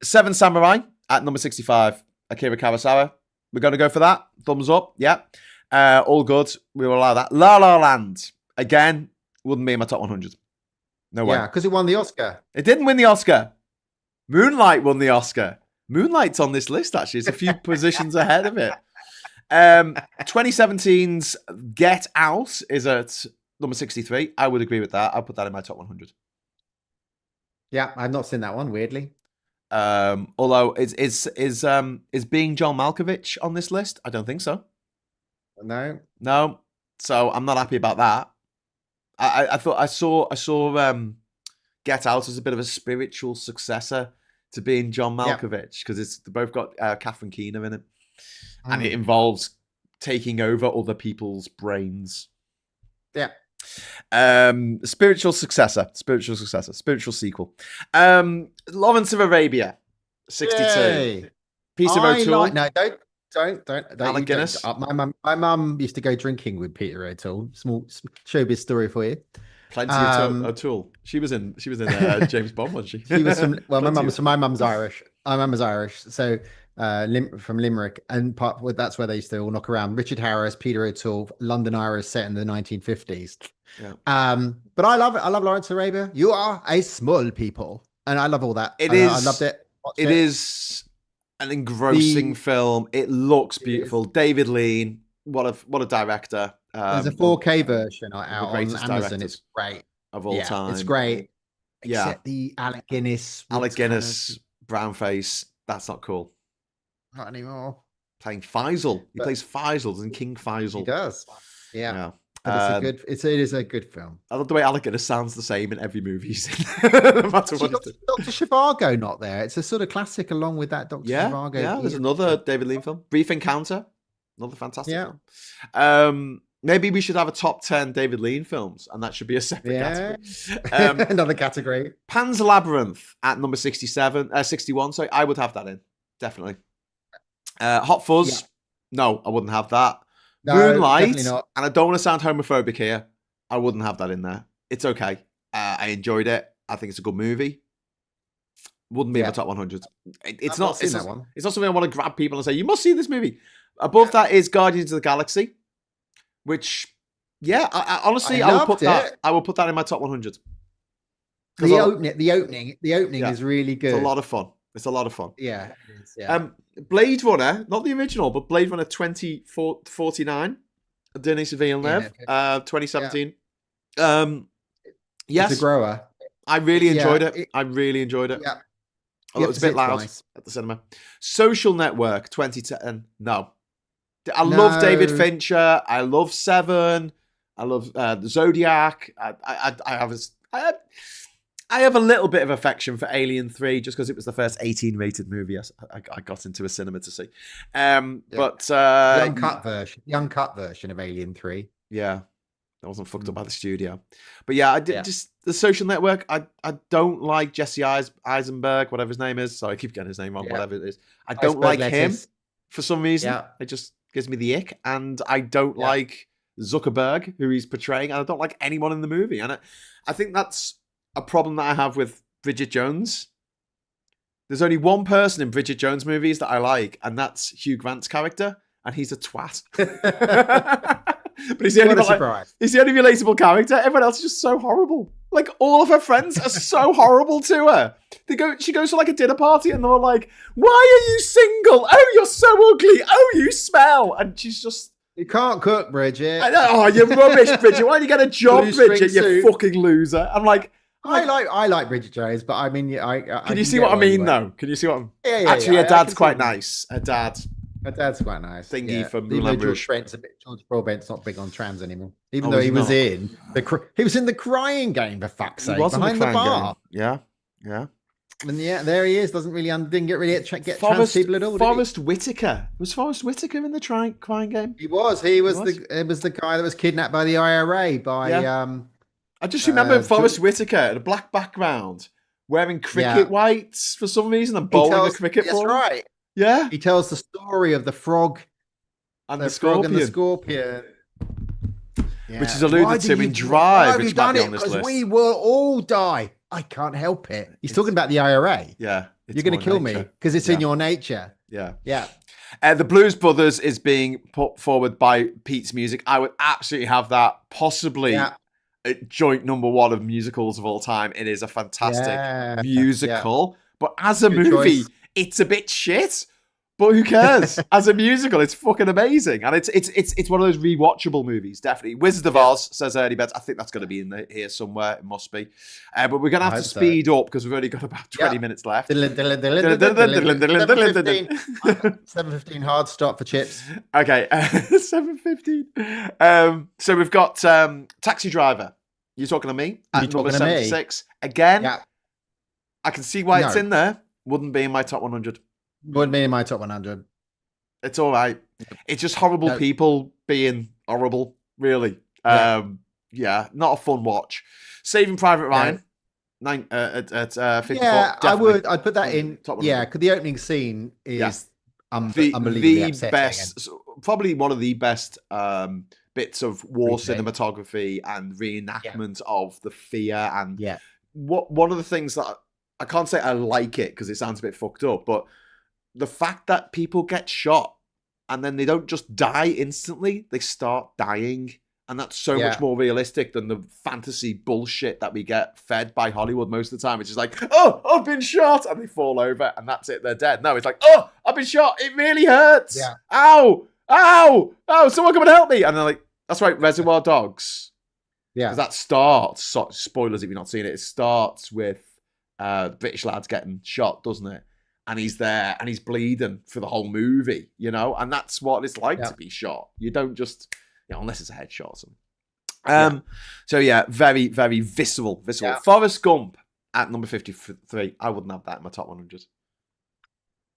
Seven Samurai at number 65. Akira Kurosawa. We're going to go for that. Thumbs up. Yeah. All good. We will allow that. La La Land. Again, wouldn't be in my top 100. No way. Yeah, because it won the Oscar. It didn't win the Oscar. Moonlight won the Oscar. Moonlight's on this list, actually. It's a few positions ahead of it. 2017's Get Out is at number 63. I would agree with that. I'll put that in my top 100. Yeah, I've not seen that one, weirdly. Although, is Being John Malkovich on this list? I don't think so. No. So I'm not happy about that. I thought I saw Get Out as a bit of a spiritual successor to Being John Malkovich because they both got Catherine Keener in it, and it involves taking over other people's brains. Yeah. Spiritual spiritual sequel. Lawrence of Arabia, 62. Yay. Peter O'Toole. Don't. Alec Guinness. My mum used to go drinking with Peter O'Toole. Small showbiz story for you. Plenty of O'Toole. She was in James Bond, wasn't she? She was from. Well, my mum's Irish. My mum was Irish, so from Limerick, and that's where they used to all knock around. Richard Harris, Peter O'Toole, London Irish set in the 1950s. Yeah. But I love it. I love Lawrence Arabia. You are a small people, and I love all that. I loved it. It is an engrossing film. It looks beautiful. David Lean, what a director. There's a 4K version out on Amazon. It's great of all time. It's great. Except the Alec Guinness. Brown face. That's not cool. Not anymore. Playing Faisal. He plays Faisal, doesn't King Faisal? He does. Yeah. But it is a good film. I love the way Alec Guinness sounds the same in every movie he's in. No matter what. Dr. Zhivago not there. It's a sort of classic along with that Dr. Zhivago. Yeah, there's another David Lean film. Brief Encounter. Another fantastic film. Maybe we should have a top 10 David Lean films, and that should be a separate category. Another category. Pan's Labyrinth at number 61. Sorry, I would have that in. Definitely. Hot Fuzz. No, I wouldn't have that. No, Moonlight, and I don't want to sound homophobic here. I wouldn't have that in there. It's okay. I enjoyed it. I think it's a good movie. Wouldn't be in my top 100. It's not something I want to grab people and say, you must see this movie. Above that is Guardians of the Galaxy, which, I honestly, I will put that in my top 100. The opening is really good. It's a lot of fun. Yeah, it is, yeah. Blade Runner, not the original, but Blade Runner 2049, Denis Villeneuve, 2017. Yes, it's a grower. I really enjoyed it. Yeah. Although it's a bit loud at the cinema. Social Network 2010. No. I love David Fincher. I love Seven. I love the Zodiac. I have a little bit of affection for Alien 3 just because it was the first 18-rated movie I got into a cinema to see. But the uncut version of Alien 3. Yeah, that wasn't fucked up by the studio. But yeah, I did just the Social Network. I don't like Jesse Eisenberg, whatever his name is. Sorry, I keep getting his name wrong. Whatever it is, I don't like him for some reason. Yeah. It just gives me the ick, and I don't like Zuckerberg, who he's portraying, and I don't like anyone in the movie. And I think that's a problem that I have with Bridget Jones. There's only one person in Bridget Jones movies that I like, and that's Hugh Grant's character, and he's a twat. But he's the only relatable character. Everyone else is just so horrible. Like, all of her friends are so horrible to her. She goes to like a dinner party, and they're all like, "Why are you single? Oh, you're so ugly. Oh, you smell." And she's just, "You can't cook, Bridget." I know, "Oh, you're rubbish, Bridget. Why don't you get a job, Bridget, you fucking loser?" I'm like, I like Bridget Jones, but I mean, can you see what I mean, though? Can you see what I'm... Yeah, actually, her dad's quite nice. Her dad's quite nice. Thingy from Moulin Rouge. George Broadbent's not big on trams anymore, even though he was in the Crying Game, for fuck's sake, behind the bar. Yeah, yeah. And there he is. Didn't get trans people at all. Forrest Whitaker. Was Forrest Whitaker in the Crying Game? He was. It was the guy that was kidnapped by the IRA I just remember Forrest Whitaker in a black background, wearing cricket whites for some reason and bowling a cricket ball. That's right. Yeah. He tells the story of the frog and the scorpion. Yeah. Which is alluded to in Drive, which might be on this list. We will all die. I can't help it. He's talking about the IRA. Yeah. You're going to kill me because it's in your nature. Yeah. Yeah. The Blues Brothers is being put forward by Pete's Music. I would absolutely have that, possibly joint number one of musicals of all time. It is a fantastic musical, but as a movie, it's a bit shit. But who cares? As a musical, it's fucking amazing, and it's one of those rewatchable movies. Definitely, Wizard of Oz, says Early Beds. I think that's going to be in here somewhere. It must be, but we're going to have to speed up because we've only got about 20 minutes left. 7:15 hard stop for chips. Okay, 7:15. So we've got Taxi Driver. You're talking to me at number 76 again. Yeah. I can see why it's in there. Wouldn't be in my top 100. Wouldn't be in my top 100. It's all right. It's just horrible people being horrible, really. Not a fun watch. Saving Private Ryan, at 54. Yeah, definitely. I'd put that in. Yeah, because the opening scene is unbelievably the best, probably one of the best bits of war cinematography and reenactment of the fear. And one of the things that I can't say I like it because it sounds a bit fucked up, but the fact that people get shot and then they don't just die instantly, they start dying. And that's so much more realistic than the fantasy bullshit that we get fed by Hollywood most of the time. It's just like, oh, I've been shot. And they fall over and that's it. They're dead. No, it's like, oh, I've been shot. It really hurts. Yeah. Ow. Ow. Oh, someone come and help me. And they're like, that's right, Reservoir Dogs. Yeah. Because that starts, spoilers if you've not seen it, it starts with British lads getting shot, doesn't it? And he's there and he's bleeding for the whole movie, you know? And that's what it's like to be shot. You don't just... unless it's a headshot or something. So yeah, very, very visceral. Yeah. Forrest Gump at number 53. I wouldn't have that in my top 100.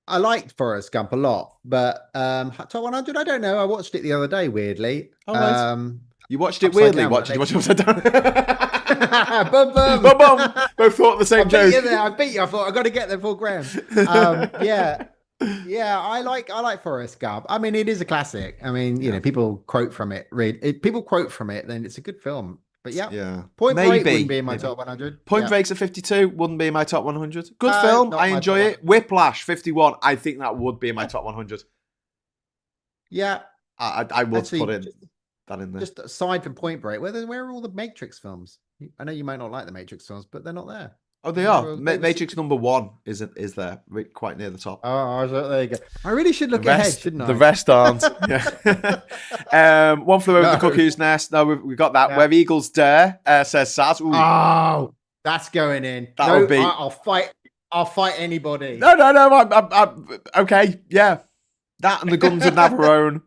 I liked Forrest Gump a lot, but top 100, I don't know. I watched it the other day, weirdly. Oh, right. You watched it weirdly? What did you watch it upside down? Bum, bum. Bum, bum. Both thought the same joke. I beat you. I thought I got to get the full gram. Yeah, I like Forrest Gump. I mean, it is a classic. I mean, you know, people quote from it. People quote from it, then it's a good film. But Point Break wouldn't be in my top 100. Point Break's at 52, wouldn't be in my top 100. Good film, I enjoy it. Whiplash, 51. I think that would be in my top 100. Yeah, I would put that in there. Just aside from Point Break, where are all the Matrix films? I know you might not like the Matrix films, but they're not there. Oh, they are. Matrix number 1 is there, quite near the top. Oh, there you go. I really should look ahead, shouldn't I? The rest aren't. One Flew Over the Cuckoo's Nest. No, we've got that. Where Eagles Dare, says Saz. Ooh. Oh, that's going in. That'll be. I'll fight anybody. No. I'm okay. Yeah, that and the Guns of Navarone.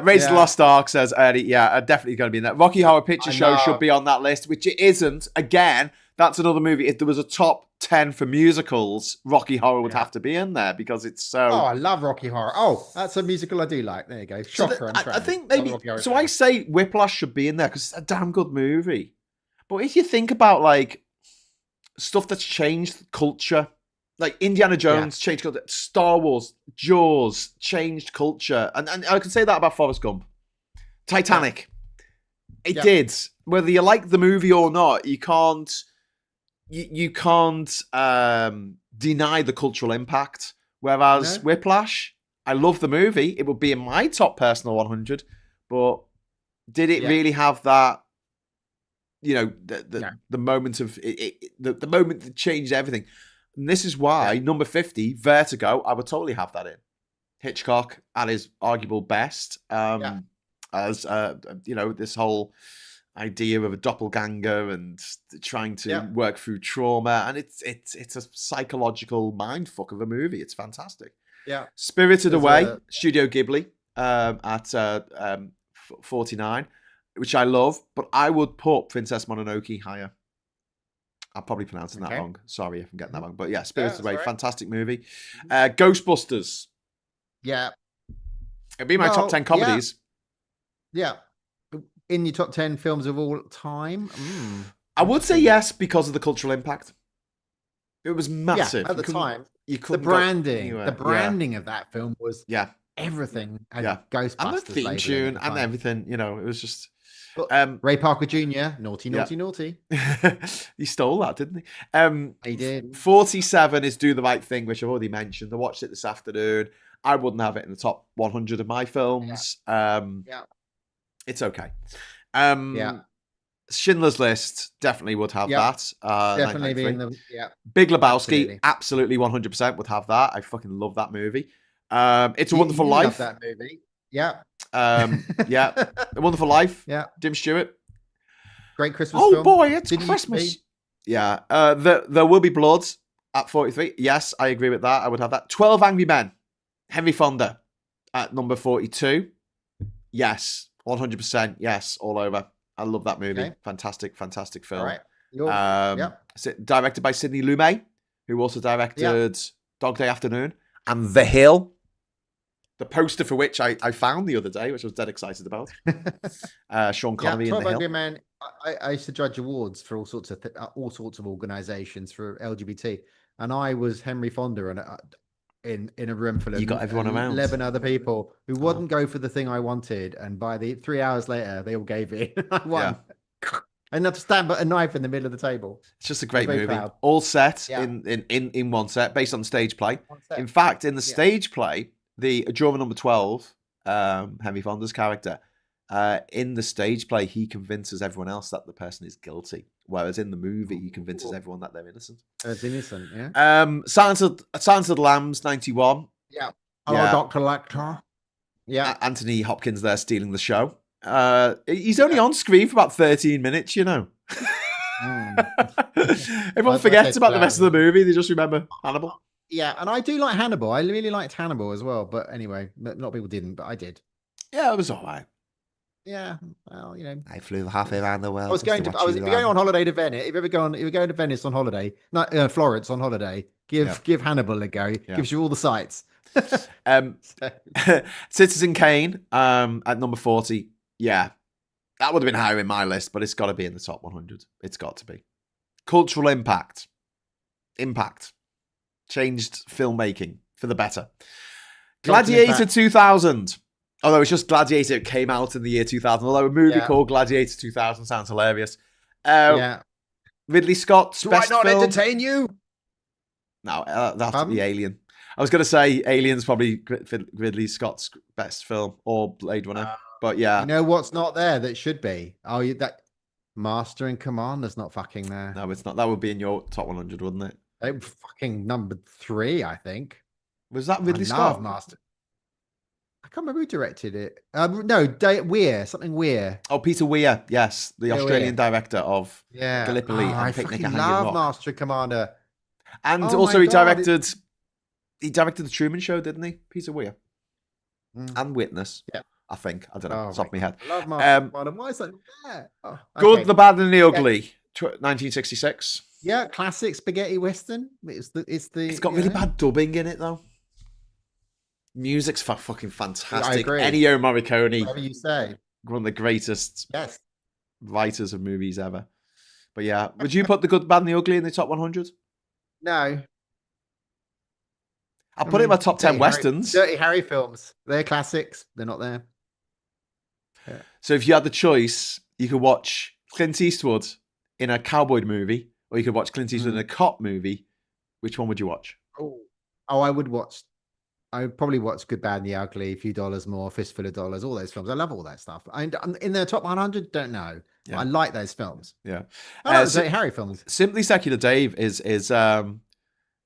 Raise the Lost Ark, says Eddie. Yeah, definitely going to be in that. Rocky Horror Picture Show should be on that list, which it isn't. Again. That's another movie. If there was a top 10 for musicals, Rocky Horror would have to be in there because it's so... Oh, I love Rocky Horror. Oh, that's a musical I do like. There you go. Shocker and I think maybe... So I say Whiplash should be in there because it's a damn good movie. But if you think about, like, stuff that's changed culture, like Indiana Jones changed culture, Star Wars, Jaws changed culture. And I can say that about Forrest Gump. Titanic. It did. Whether you like the movie or not, you can't... You can't deny the cultural impact. Whereas Whiplash, I love the movie. It would be in my top personal 100. But did it really have that, you know, the moment of the moment that changed everything? And this is why number 50, Vertigo, I would totally have that in. Hitchcock at his arguable best. As you know, this whole idea of a doppelganger and trying to work through trauma, and it's a psychological mindfuck of a movie. It's fantastic. Yeah. Spirited Away, Studio Ghibli, at 49, which I love, but I would put Princess Mononoke higher. I'm probably pronouncing that wrong. Sorry if I'm getting that wrong, but Spirited Away, fantastic movie. Ghostbusters. Yeah. It'd be my top 10 comedies. Yeah. In your top 10 films of all time? I would say yes because of the cultural impact. It was massive. At the time. The branding of that film was everything. And Ghostbusters. And the theme tune and everything. You know, it was just... Ray Parker Jr., naughty. He stole that, didn't he? He did. 47 is Do the Right Thing, which I've already mentioned. I watched it this afternoon. I wouldn't have it in the top 100 of my films. It's okay. Schindler's List definitely would have that. Definitely be in the Big Lebowski, absolutely 100% would have that. I fucking love that movie. It's a Wonderful Life. Love that movie. Yeah. A Wonderful Life. Yeah. Jim Stewart. Great Christmas film. Oh boy, it's Christmas. Yeah. There Will Be Blood at 43. Yes, I agree with that. I would have that. 12 Angry Men. Henry Fonda at number 42. Yes. 100%. Yes. All over. I love that movie. Okay. Fantastic film. All right. Directed by Sidney Lumet, who also directed Dog Day Afternoon and The Hill. The poster for which I found the other day, which I was dead excited about. Sean Connery in The Hill. Man, I used to judge awards for all sorts of organizations for LGBT, and I was Henry Fonda in a room full of you got everyone around 11 other people who wouldn't go for the thing I wanted, and by the 3 hours later they all gave in. I won. And not to stand but a knife in the middle of the table. It's just a great movie. Proud. All set in one set, based on stage play. In fact, in the stage play, the drummer number 12, Henry Fonda's character, in the stage play, he convinces everyone else that the person is guilty. Whereas in the movie, he convinces everyone that they're innocent. It's innocent, yeah. Silence of the Lambs, 91. Yeah. Hello, Dr. Lecter. Yeah. Anthony Hopkins there stealing the show. He's only on screen for about 13 minutes, you know. Everyone forgets about the rest of the movie. They just remember Hannibal. Yeah, and I do like Hannibal. I really liked Hannibal as well. But anyway, a lot of people didn't, but I did. Yeah, it was all right. Yeah, well, you know, I flew halfway around the world. I was going on holiday to Venice. If you're going to Venice on holiday, not Florence on holiday, give Hannibal a go. Yeah. Gives you all the sights. Citizen Kane at number 40. Yeah, that would have been higher in my list, but it's got to be in the top 100. It's got to be. Cultural impact. Changed filmmaking for the better. Gladiator 2000. Although it's just Gladiator came out in the year 2000. Although a movie called Gladiator 2000 sounds hilarious. Ridley Scott's best film. Do I not entertain you? No, that's the Alien. I was going to say Alien's probably Ridley Scott's best film, or Blade Runner. But yeah. You know what's not there that should be? That Master and Commander's not fucking there. No, it's not. That would be in your top 100, wouldn't it? Fucking number 3, I think. Was that Ridley Scott? Master. I can't remember who directed it. No, Weir, something Weir. Oh, Peter Weir, yes, the Australian director of Gallipoli and Picnic at Hanging Rock. I love Master and Commander. And also he directed the Truman Show, didn't he? Peter Weir. And Witness. Yeah. I think. I don't know. It's off my head. I love Master Commander. Why is that there? Good, the Bad, and the Ugly. 1966. Yeah, classic spaghetti western. It's got really bad dubbing in it though. Music's fucking fantastic. Ennio Morricone. Whatever you say. One of the greatest writers of movies ever. But yeah, would you put The Good, Bad, and the Ugly in the top 100? No. I'll put it in my top 10 westerns. Dirty Harry films. They're classics. They're not there. Yeah. So if you had the choice, you could watch Clint Eastwood in a cowboy movie, or you could watch Clint Eastwood in a cop movie. Which one would you watch? I would probably watch Good, Bad, and the Ugly, A Few Dollars More, Fistful of Dollars, all those films. I love all that stuff. In the top 100, don't know. Yeah. I like those films. Yeah. I like Dirty Harry films. Simply Secular Dave is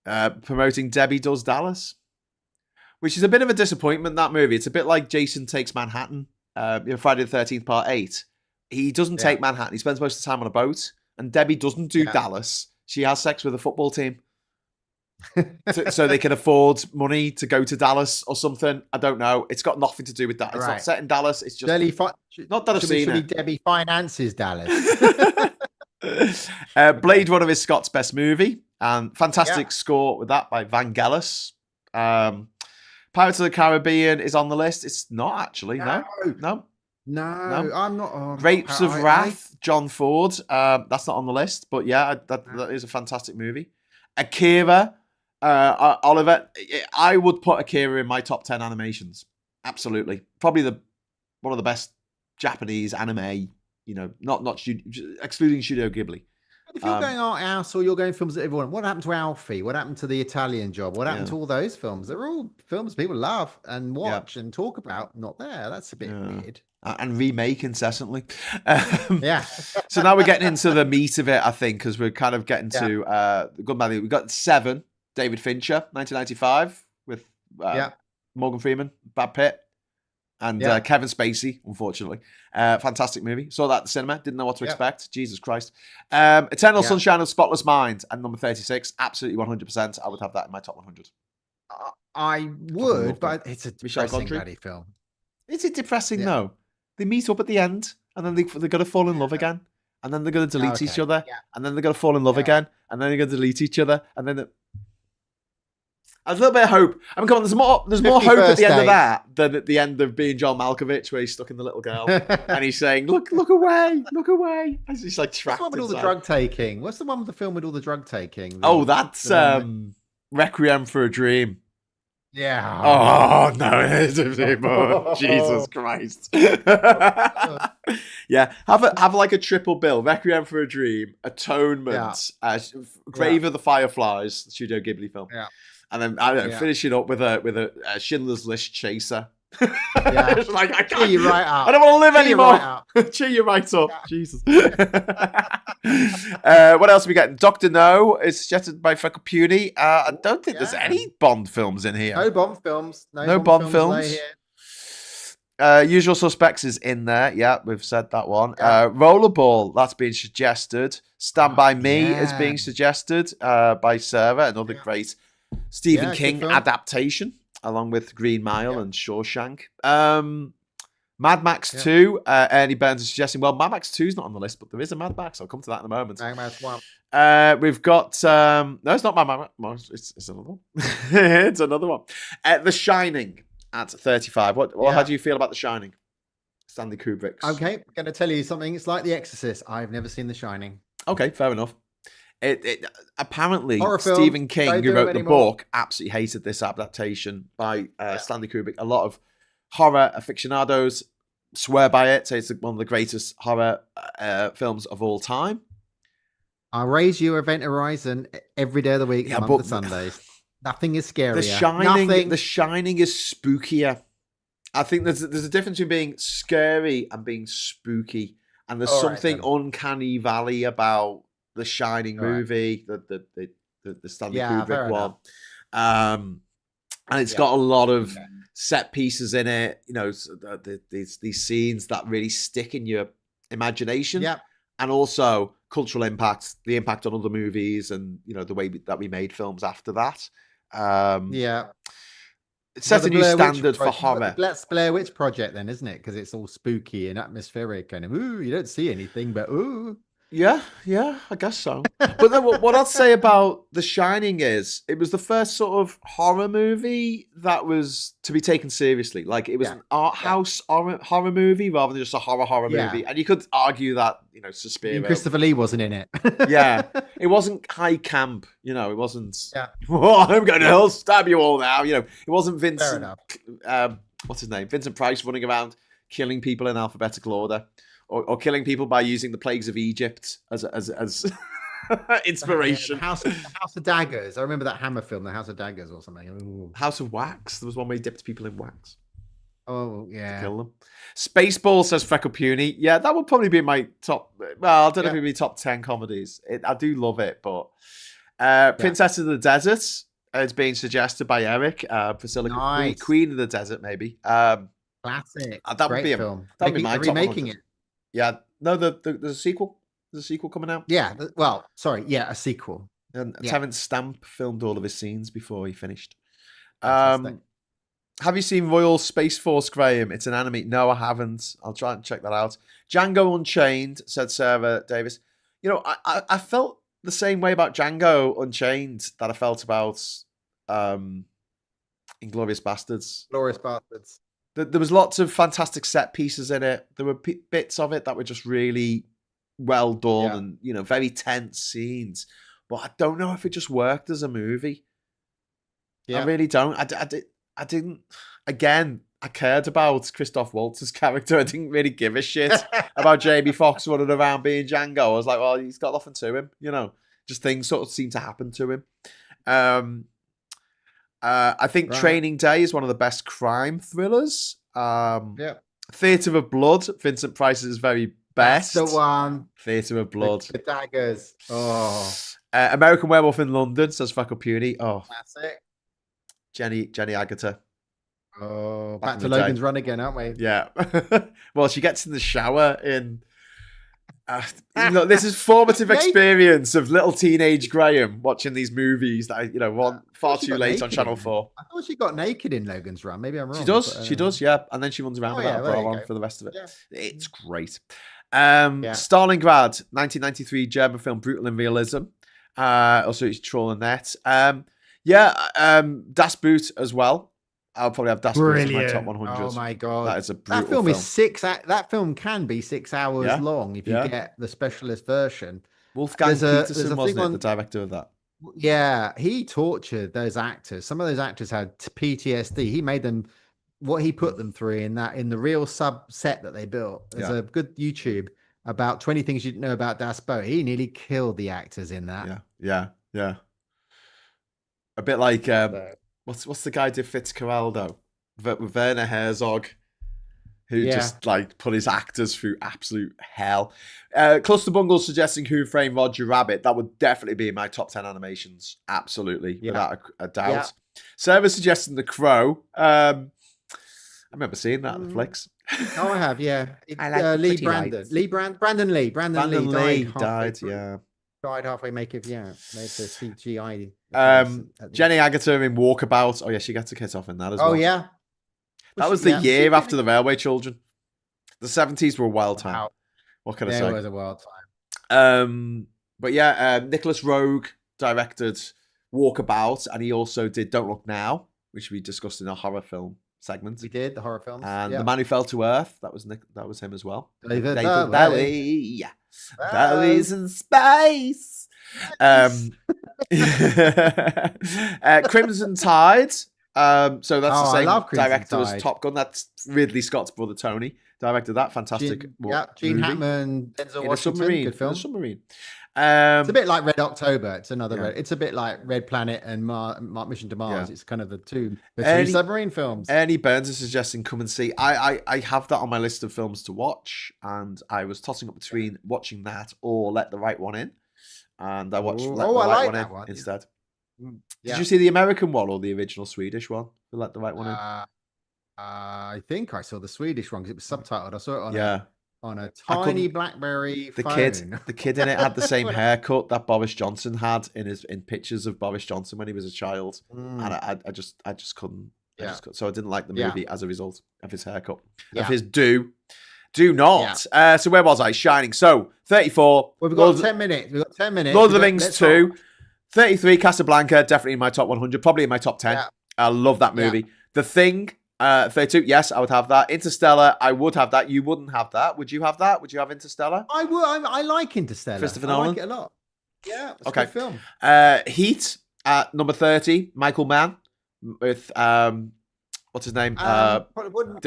promoting Debbie Does Dallas, which is a bit of a disappointment, that movie. It's a bit like Jason Takes Manhattan, Friday the 13th, Part 8. He doesn't take Manhattan. He spends most of the time on a boat. And Debbie doesn't do Dallas. She has sex with a football team. so they can afford money to go to Dallas or something. I don't know. It's got nothing to do with that. It's not set in Dallas. It's just not that I've seen it. Debbie finances Dallas. Blade Runner is Scott's best movie, and fantastic score with that by Vangelis. Pirates of the Caribbean is on the list. It's not actually. No. I'm not. Grapes of Wrath, John Ford. That's not on the list, but yeah, that is a fantastic movie. Akira. Oliver, I would put Akira in my top 10 animations. Absolutely. Probably one of the best Japanese anime, not excluding Studio Ghibli. If you're going art house or you're going films that everyone, what happened to Alfie? What happened to The Italian Job? What happened to all those films? They're all films people love and watch and talk about. Not there. That's a bit weird. And remake incessantly. So now we're getting into the meat of it, I think, because we're kind of getting to the good man. We've got 7. David Fincher, 1995, with Morgan Freeman, Brad Pitt, and Kevin Spacey, unfortunately. Fantastic movie. Saw that at the cinema. Didn't know what to expect. Jesus Christ. Eternal Sunshine of the Spotless Mind, and number 36. Absolutely 100%. I would have that in my top 100. I would, but it's a depressing bloody film. Is it depressing, though? They meet up at the end, and then they're going to fall in love again. And then they're going to delete each other. And then they're going to fall in love again. And then they're going to delete each other. And then... A little bit of hope. I mean, come on, there's more hope at the end of that than at the end of Being John Malkovich, where he's stuck in the little girl and he's saying, "Look away, look away." And he's like trapped. What's the one with all the drug taking? What's the one with the film with all the drug taking? That's Requiem for a Dream. Yeah. Oh no! Jesus Christ! Yeah, have like a triple bill: Requiem for a Dream, Atonement, Grave of the Fireflies, Studio Ghibli film, and then I don't know, finishing up with a Schindler's List chaser. It's like I can't. Cheer you right up. I don't want to live anymore. Cheer you right up, Jesus. What else are we getting? Doctor No is suggested by Freckle Puny. I don't think there's any Bond films in here. No Bond films. No Bond films. Usual Suspects is in there. Yeah, we've said that one. Rollerball, that's being suggested. Stand By Me is being suggested by Sarah, another great Stephen King adaptation, along with Green Mile and Shawshank. Mad Max 2, Ernie Burns is suggesting, well, Mad Max 2 is not on the list, but there is a Mad Max. I'll come to that in a moment. Mad Max 1. We've got, no, it's not Mad Max. It's another one. It's another one. The Shining at 35. How do you feel about The Shining? Stanley Kubrick's. Okay, I'm going to tell you something. It's like The Exorcist. I've never seen The Shining. Okay, fair enough. Apparently Stephen King, who wrote the book, absolutely hated this adaptation by Stanley Kubrick. A lot of horror aficionados swear by it, say it's one of the greatest horror films of all time. I raise you Event Horizon every day of the week, but Sundays. Nothing is scarier. The Shining is spookier. I think there's a difference between being scary and being spooky, and there's something uncanny valley about the Shining movie, the Stanley Kubrick one, and it's got a lot of set pieces in it. You know, these scenes that really stick in your imagination, and also cultural impact, the impact on other movies, and you know the way that we made films after that. It sets a new standard for horror. Let's Blair Witch Project, then, isn't it? Because it's all spooky and atmospheric, and you don't see anything, but Yeah, I guess so. But then what I'd say about The Shining is it was the first sort of horror movie that was to be taken seriously. Like it was an art house horror movie rather than just a horror movie. And you could argue that, you know, Suspiria. Christopher Lee wasn't in it. It wasn't high camp. You know, it wasn't, I'm going to stab you all now. You know, it wasn't Vincent, what's his name? Vincent Price running around killing people in alphabetical order. Or killing people by using the plagues of Egypt as inspiration. The House of Daggers. I remember that Hammer film, The House of Daggers or something. Ooh. House of Wax. There was one where he dipped people in wax. Oh, yeah. To kill them. Spaceball, says Freckle Puny. Yeah, that would probably be my top. Well, I don't know if it would be top 10 comedies. I do love it, but Princess of the Desert is being suggested by Eric. Priscilla, Queen of the Desert, maybe. Classic. That would be film. That would be my top. Remaking it. Yeah, no, there's a sequel. There's a sequel coming out. Yeah, a sequel. And Terence Stamp filmed all of his scenes before he finished. Have you seen Royal Space Force, Graham? It's an anime. No, I haven't. I'll try and check that out. Django Unchained, said Sarah Davis. You know, I felt the same way about Django Unchained that I felt about Inglourious Basterds. Glorious Bastards. There was lots of fantastic set pieces in it. There were bits of it that were just really well done and, you know, very tense scenes. But I don't know if it just worked as a movie. I really don't. I didn't. Again, I cared about Christoph Waltz's character. I didn't really give a shit about Jamie Foxx running around being Django. I was like, well, he's got nothing to him. You know, just things sort of seem to happen to him. I think Training Day is one of the best crime thrillers. Theatre of Blood, Vincent Price's very best. That's the one. Theatre of Blood. The daggers. Oh. American Werewolf in London, says Freckle Puny. Oh. Classic. Jenny Agutter. Oh, back to Logan's Run again, aren't we? Yeah. Well, she gets in the shower in... look, this is formative experience of little teenage Graham watching these movies that want far too late on Channel 4. I thought she got naked in Logan's Run. Maybe I'm wrong. She does, yeah. And then she runs around without a bra on for the rest of it. Yeah. It's great. Stalingrad, 1993 German film, brutal in realism. Also, it's Troll and Net. Das Boot as well. I'll probably have Das Boot in my top 100. Oh my god, that is a brutal film. That film can be 6 hours long if you get the specialist version. Wolfgang Peterson, wasn't it, the director of that? Yeah, he tortured those actors. Some of those actors had PTSD. He made them what he put them through in the real subset that they built. There's a good YouTube about 20 things you didn't know about Das Boat. He nearly killed the actors in that. Yeah. A bit like what's the guy did Fitzcarraldo? Werner Herzog, who just like put his actors through absolute hell. Cluster Bungle suggesting Who Framed Roger Rabbit. That would definitely be in my top 10 animations. Absolutely, without a doubt. Yeah. Sarah suggesting The Crow. I remember seeing that on the flicks. Oh, I have, yeah. I like Lee Brandon. Brandon Lee. Brandon Lee died, died halfway making, made the CGI. Jenny Agutter in Walkabout. Oh yeah, she gets a kiss off in that as well. Oh yeah. That was the year after the Railway Children. The 70s were a wild time. Wow. What can I say? It was a wild time. But yeah, Nicholas Roeg directed Walkabout, and he also did Don't Look Now, which we discussed in our horror film segment. We did the horror films. And The Man Who Fell to Earth. That was him as well. David Bowie. Bowie's in space. Crimson Tide. So that's the same director as Top Gun. That's Ridley Scott's brother Tony directed that. Fantastic. Gene Hackman, Denzel Washington. Good film. Submarine. It's a bit like Red October. It's another Red. It's a bit like Red Planet and Mission to Mars. It's kind of the two submarine films. Ernie Burns is suggesting Come and See. I have that on my list of films to watch, and I was tossing up between watching that or Let the Right One In, and I watched Let the Right One In instead. Did you see the American one or the original Swedish one? Let the Right One In. I think I saw the Swedish one because it was subtitled. I saw it on a tiny BlackBerry phone. The kid in it had the same haircut that Boris Johnson had in pictures of Boris Johnson when he was a child, and I just couldn't. So I didn't like the movie as a result of his haircut. Of his do not. So where was I? Shining. So 34. We've got 10 minutes. We've got 10 minutes. Lord of the Rings 2. 33, Casablanca, definitely in my top 100, probably in my top 10. I love that movie. The Thing, 32, yes, I would have that. Interstellar, I would have that. You wouldn't have that. Would you have that? Would you have Interstellar? I would. I like Interstellar. Christopher Nolan? I like it a lot. Yeah, it's a good film. Heat, at number 30, Michael Mann, with, what's his name? De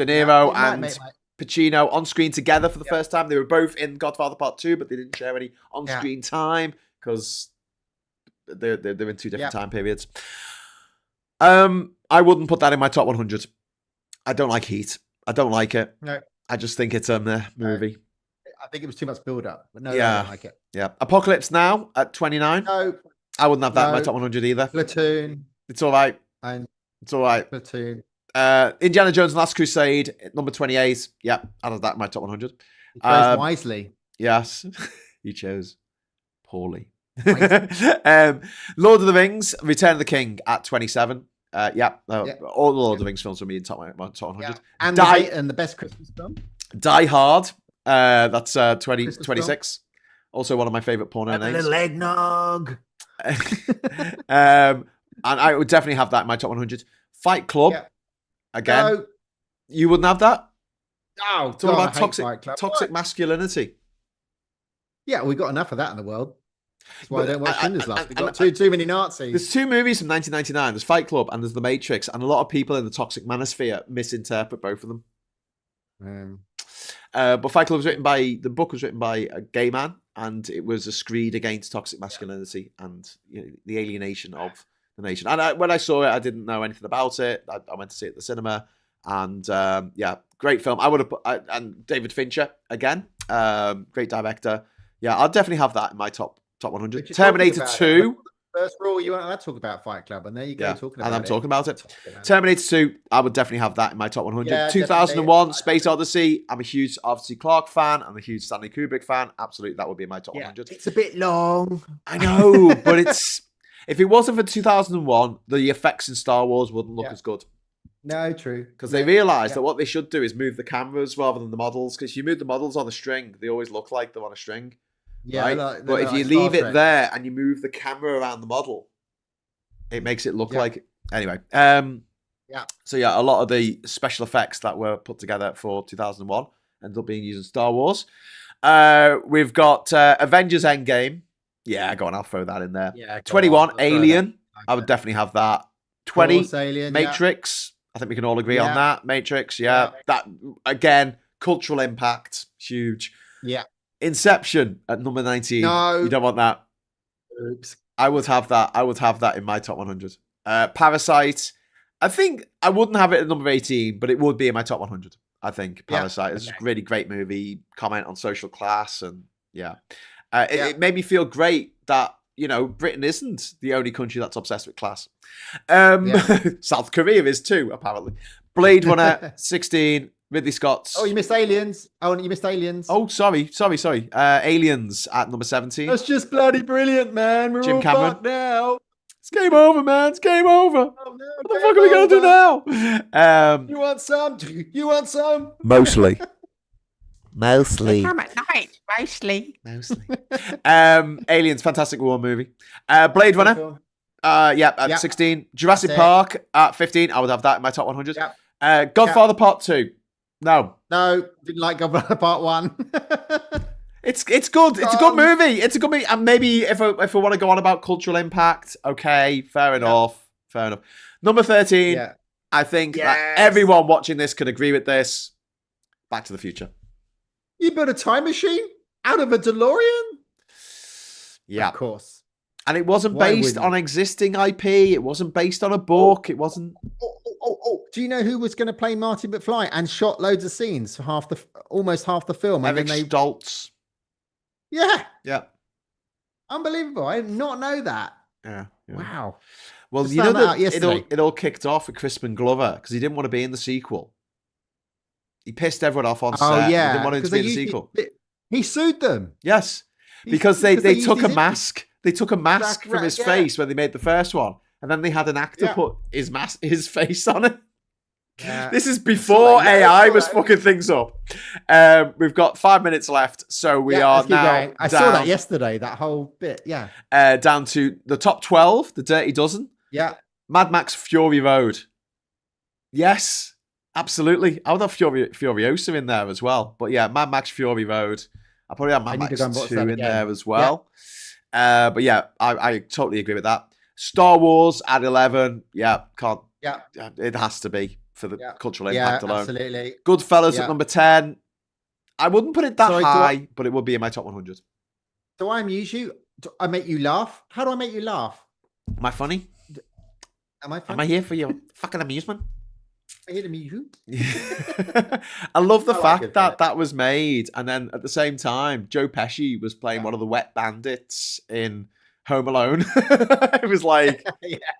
Niro and Pacino on screen together for the first time. They were both in Godfather Part 2, but they didn't share any on-screen time because they're in two different time periods. I wouldn't put that in my top 100. I don't like Heat. I don't like it. No. I just think it's a movie. I think it was too much build up. But no, I don't like it. Yeah. Apocalypse Now at 29. No. I wouldn't have that in my top 100 either. Platoon. It's all right. It's all right. Platoon. Indiana Jones and Last Crusade, number 28. Yeah, I'd have that in my top 100. You chose wisely. Yes. You chose poorly. Lord of the Rings, Return of the King at 27. All the Lord of the Rings films will be in top 100. Yeah. And the best Christmas film? Die Hard. That's 26. Also one of my favourite porno names. A little eggnog. And I would definitely have that in my top 100. Fight Club. Again. No. You wouldn't have that? No. It's all about toxic masculinity. Yeah, we've got enough of that in the world. That's why I don't watch Schindler's List. We've got too many Nazis. There's two movies from 1999. There's Fight Club and there's The Matrix. And a lot of people in the toxic manosphere misinterpret both of them. But Fight Club the book was written by a gay man, and it was a screed against toxic masculinity and the alienation of the nation. And when I saw it, I didn't know anything about it. I went to see it at the cinema, and great film. I would have put and David Fincher again, great director. Yeah, I'll definitely have that in my top 100. Terminator 2. First rule, you weren't allowed to talk about Fight Club, and there you go, talking about it. And I'm talking about it. Terminator 2, I would definitely have that in my top 100. Yeah, 2001, Space Odyssey. I'm a huge Arthur C. Clarke fan. I'm a huge Stanley Kubrick fan. Absolutely, that would be in my top 100. It's a bit long. I know, but if it wasn't for 2001, the effects in Star Wars wouldn't look as good. No, true. Because they realised that what they should do is move the cameras rather than the models. Because if you move the models on a string, they always look like they're on a string. Yeah, right? But if you leave it there and you move the camera around the model, it makes it look like anyway. So a lot of the special effects that were put together for 2001 ended up being used in Star Wars. We've got Avengers Endgame Yeah, go on. I'll throw that in there. Yeah, 21, Alien. I would definitely have that. 20, Alien, Matrix. I think we can all agree on that. Matrix, that again, cultural impact, huge. Yeah. Inception at number 19. No, you don't want that. Oops. I would have that in my top 100. Parasite. I think I wouldn't have it at number 18, but it would be in my top 100. I think Parasite is a really great movie. Comment on social class, and it made me feel great that Britain isn't the only country that's obsessed with class. South Korea is too, apparently. Blade Runner 16. Ridley Scott's. Oh, you missed Aliens. You missed Aliens. Oh, sorry. Aliens at number 17. That's just bloody brilliant, man. We're Jim all Cameron. fucked now. It's game over, man. It's game over. Oh, no, what the fuck are we going to do now? You want some? You want some? Mostly. They come at night, mostly. Aliens, Fantastic War movie. Blade Runner. At 16. Jurassic Park at 15. I would have that in my top 100. Godfather Part 2. No, didn't like Godfather Part 1. It's good. It's a good movie. It's a good movie. And maybe if I want to go on about cultural impact, okay, fair enough. Number 13. I think that everyone watching this could agree with this. Back to the Future. You built a time machine out of a DeLorean? Yeah, of course. And it wasn't based on existing IP. It wasn't based on a book. It wasn't. Do you know who was going to play Marty McFly and shot loads of scenes for almost half the film? Eric Stoltz. Yeah. Unbelievable. I did not know that. Yeah. Wow. Well, you know that it all kicked off with Crispin Glover because he didn't want to be in the sequel. He pissed everyone off on set. Oh, yeah. He didn't want him to be in the sequel. He sued them. Yes. Because they took a mask. They took a mask from his face when they made the first one. And then they had an actor put his face on it. Yeah. This is before AI was fucking things up. We've got 5 minutes left. So we are now. I saw that yesterday, that whole bit. Yeah. Down to the top 12, the Dirty Dozen. Yeah. Mad Max Fury Road. Yes, absolutely. I would have Furiosa in there as well. But yeah, Mad Max Fury Road. I probably have Mad Max 2 in there as well. But yeah, I totally agree with that. Star Wars at 11. Yeah, can't. Yeah. It has to be for the cultural impact alone. Absolutely. Goodfellas at number 10. I wouldn't put it that high, but it would be in my top 100. Do I amuse you? Do I make you laugh? How do I make you laugh? Am I funny? Am I funny? Am I here for your fucking amusement? I hate you. I love the fact that was made, and then at the same time, Joe Pesci was playing one of the wet bandits in Home Alone. It was like,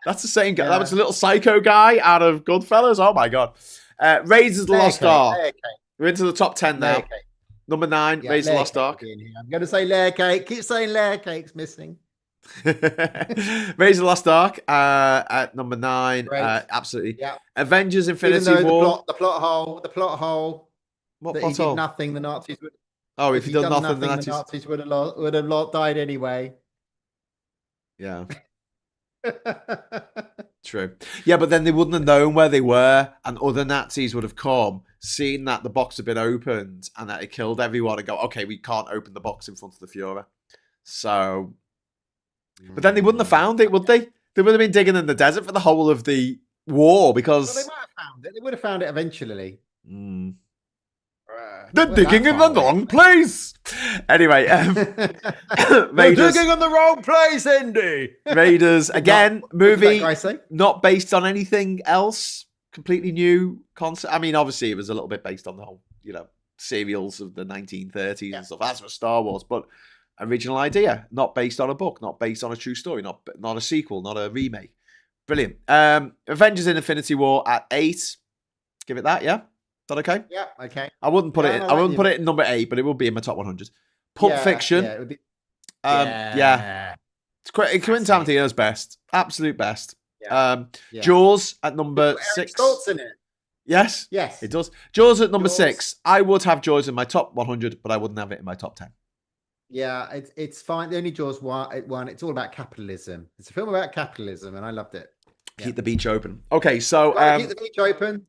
that's the same guy. That was a little psycho guy out of Goodfellas. Oh my god! Raiders of the Lost Ark. We're into the top 10 now. Number 9, Raiders of the Lost Ark. I'm going to say layer cake. Keep saying layer cake's missing. Raiders of the Lost Ark at number 9. Absolutely. Yeah. Avengers Infinity War. The plot hole. What plot hole? Did nothing, the Nazis would. Oh, if he'd done nothing, the Nazis would have died anyway. Yeah. True. Yeah, but then they wouldn't have known where they were, and other Nazis would have come, seen that the box had been opened and that it killed everyone, and go, okay, we can't open the box in front of the Führer. So, but then they wouldn't have found it, would they? They would have been digging in the desert for the whole of the war because they might have found it. They would have found it eventually. They're digging in the wrong place. Anyway, they're digging in the wrong place, Indy. Raiders again, movie not based on anything else, completely new concept. I mean, obviously, it was a little bit based on the whole, serials of the 1930s and stuff. That's what Star Wars, but original idea, not based on a book, not based on a true story, not a sequel, not a remake. Brilliant. Avengers in Infinity War at 8. Give it that, yeah. Is that okay? Yeah, okay. I wouldn't put it. I wouldn't put it in number 8, but it will be in my top 100. Pulp Fiction. Yeah, it would be. It's Quentin Tarantino's best, absolute best. Jaws at number 6. Stoltz in it. Yes, it does. Jaws at number 6. I would have Jaws in my top 100, but I wouldn't have it in my top 10. Yeah, it's fine. The only Jaws one. It's all about capitalism. It's a film about capitalism, and I loved it. Keep the beach open. Okay, so keep the beach open.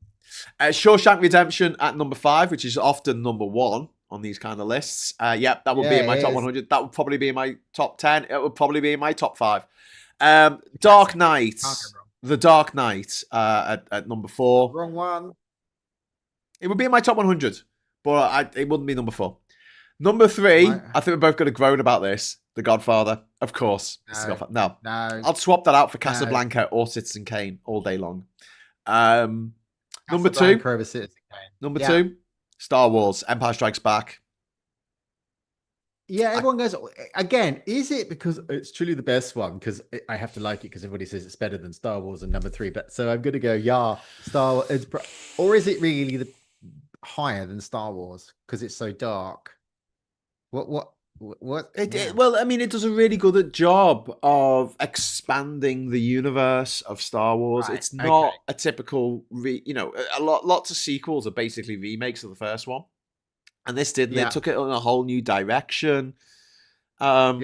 Shawshank Redemption at number 5, which is often number 1 on these kind of lists. That would be in my top 100. That would probably be in my top 10. It would probably be in my top 5. Dark Knight. The Dark Knight at number 4. Wrong one. It would be in my top 100, but it wouldn't be number 4. Number 3, I think we're both going to groan about this. The Godfather, of course. No. I'll swap that out for Casablanca or Citizen Kane all day long. Number 2. Number 2, Star Wars, Empire Strikes Back. Yeah, everyone goes, again, is it because it's truly the best one? Because I have to like it because everybody says it's better than Star Wars and number 3. But so I'm going to go, Star Wars. Or is it really higher than Star Wars because it's so dark? What? Well, I mean, it does a really good job of expanding the universe of Star Wars. Right. It's not a typical, lots of sequels are basically remakes of the first one. And this didn't. They took it in a whole new direction. And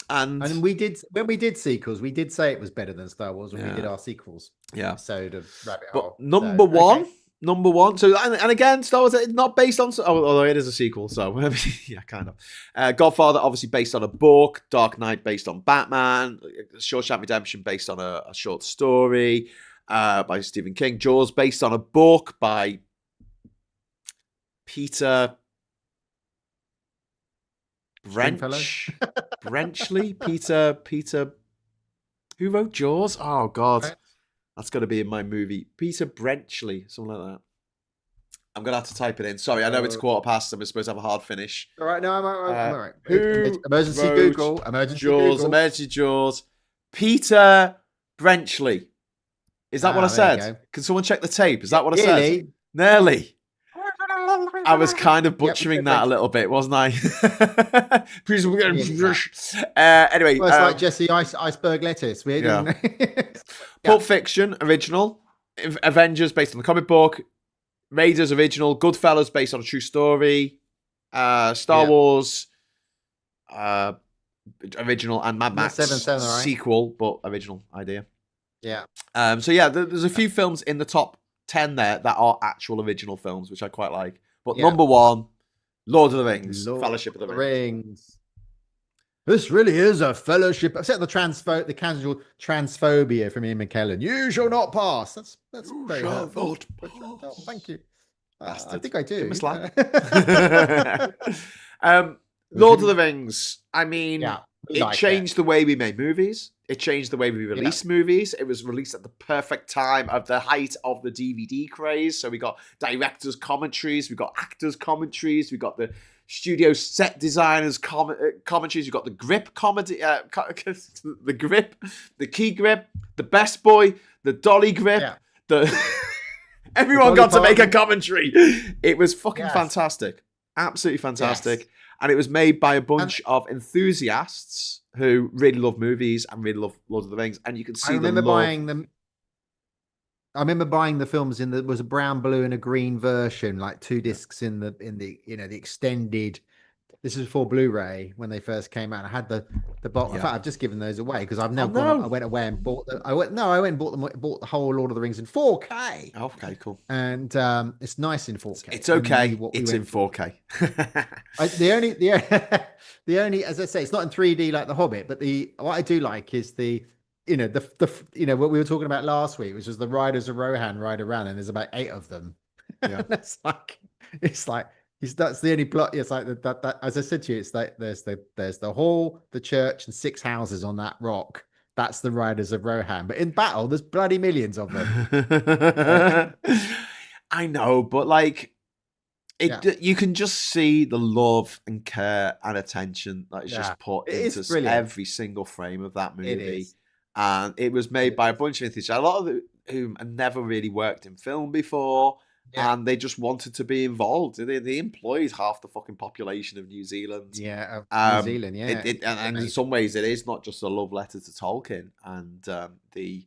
when we did sequels, we did say it was better than Star Wars when we did our sequels episode of Rabbit Hole. Number one. So and again, Star Wars it's not based on, although it is a sequel. So yeah, kind of. Godfather obviously based on a book. Dark Knight based on Batman. Shawshank Redemption based on a short story by Stephen King. Jaws based on a book by Peter Brenchley. Peter. Who wrote Jaws? Oh God. That's going to be in my movie. Peter Brenchley, something like that. I'm going to have to type it in. Sorry, I know it's 15:15 and we're supposed to have a hard finish. All right, no, I'm all right. Emergency Google. Emergency Jaws. Peter Brenchley. Is that what I said? Can someone check the tape? Is that what I said? Nearly. I was kind of butchering that a little bit, wasn't I? Anyway. Well, it's like Jesse Iceberg Lettuce. Pulp Fiction, original. Avengers, based on the comic book. Raiders, original. Goodfellas, based on a true story. Star Wars, original. And Mad Max, sequel, but original idea. Yeah. There's a few films in the top 10 there that are actual original films, which I quite like. But number 1, Lord of the Rings, Fellowship of the Rings. This really is a fellowship. Except the casual transphobia from Ian McKellen. You shall not pass. That's very hurtful. Thank you. I think I do. Lord of the Rings. I mean, it changed the way we made movies. It changed the way we released movies. It was released at the perfect time of the height of the DVD craze. So we got directors' commentaries, we got actors' commentaries, we got the studio set designers' commentaries, we got the grip comedy, the grip, the key grip, the best boy, the dolly grip, everyone got to make a commentary. It was fucking fantastic. Absolutely fantastic. Yes. And it was made by a bunch of enthusiasts who really love movies and really love Lord of the Rings. And you can see I remember buying the films there was a brown, blue, and a green version, like 2 discs in the the extended. This is before Blu-ray when they first came out. I had the box. In fact, I've just given those away because I've now gone. I went away and bought them. I went and bought the whole Lord of the Rings in 4K. Okay, cool. And it's nice in 4K. It's okay. It's in 4K. The only, as I say, it's not in 3D like The Hobbit, but what I do like is the what we were talking about last week, which was the Riders of Rohan ride around, and there's about 8 of them. Yeah, it's like. That's the only plot. It's like that. As I said to you, it's like there's the hall, the church, and 6 houses on that rock. That's the Riders of Rohan. But in battle, there's bloody millions of them. I know, but you can just see the love and care and attention that is just put into every single frame of that movie. And it was made by a bunch of enthusiasts, a lot of whom had never really worked in film before. Yeah. And they just wanted to be involved. They employed half the fucking population of New Zealand. Yeah, New Zealand. Yeah, and in some ways, it is not just a love letter to Tolkien and the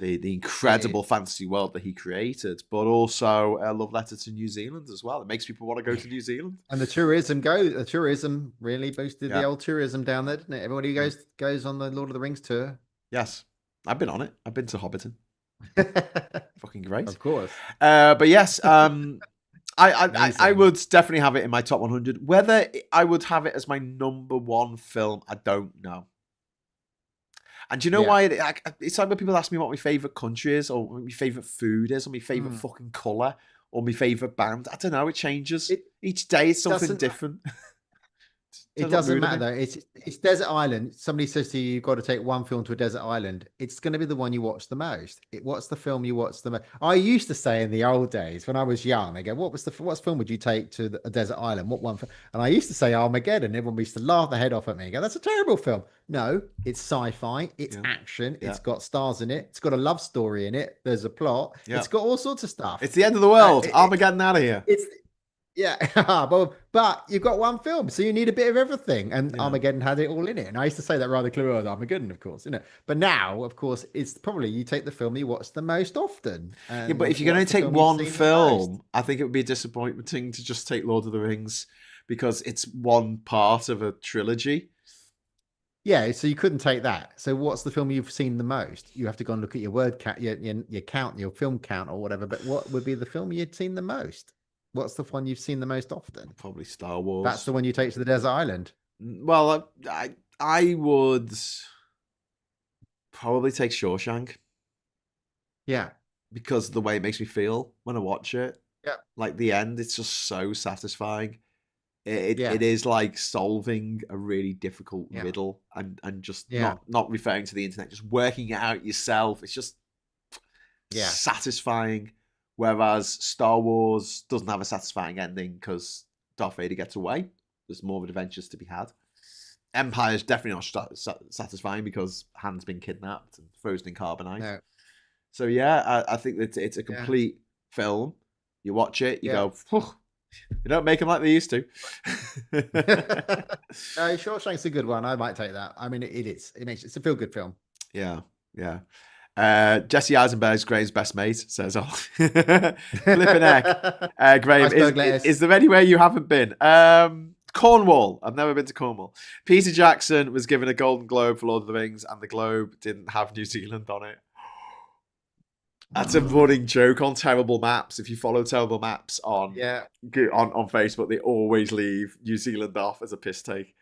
incredible fantasy world that he created, but also a love letter to New Zealand as well. It makes people want to go to New Zealand. And the tourism really boosted the old tourism down there, didn't it? Everybody goes on the Lord of the Rings tour. Yes, I've been on it. I've been to Hobbiton. Fucking great, of course. But yes, I would definitely have it in my top 100. Whether I would have it as my number one film, I don't know. And do you know why? It's like when people ask me what my favourite country is, or what my favourite food is, or my favourite fucking colour, or my favourite band. I don't know. It changes. Each day is something different. It doesn't matter though. It's desert island. Somebody says to you, you've got to take one film to a desert island. It's going to be the one you watch the most. What's the film you watch the most? I used to say in the old days when I was young, they go, what film would you take to a desert island? What one? And I used to say Armageddon. Everyone used to laugh their head off at me. Go, that's a terrible film. No, it's sci-fi. It's action. It's got stars in it. It's got a love story in it. There's a plot. It's got all sorts of stuff. It's the end of the world. Armageddon out of here. But you've got one film, so you need a bit of everything. And Armageddon had it all in it. And I used to say that rather clearly with Armageddon, of course, But now, of course, it's probably you take the film you watch the most often. But if you're going to take one film, I think it would be disappointing to just take Lord of the Rings because it's one part of a trilogy. Yeah, so you couldn't take that. So what's the film you've seen the most? You have to go and look at your word count, your count, your film count or whatever. But what would be the film you'd seen the most? What's the one you've seen the most often? Probably Star Wars. That's the one you take to the desert island. Well, I would probably take Shawshank. Yeah. Because of the way it makes me feel when I watch it. Yeah. Like the end, it's just so satisfying. It is like solving a really difficult riddle and just not referring to the internet, just working it out yourself. It's just satisfying. Whereas Star Wars doesn't have a satisfying ending because Darth Vader gets away. There's more of adventures to be had. Empire is definitely not satisfying because Han's been kidnapped and frozen in carbonite. No. So I think that it's a complete film. You watch it, you go, they don't make them like they used to. Shawshank's a good one. I might take that. I mean, it's a feel good film. Yeah. Jesse Eisenberg's Graham's best mate says, flipping heck. Graham, is there anywhere you haven't been? Cornwall. I've never been to Cornwall. Peter Jackson was given a Golden Globe for Lord of the Rings, and the Globe didn't have New Zealand on it. That's a running joke on Terrible Maps. If you follow Terrible Maps on Facebook, they always leave New Zealand off as a piss take.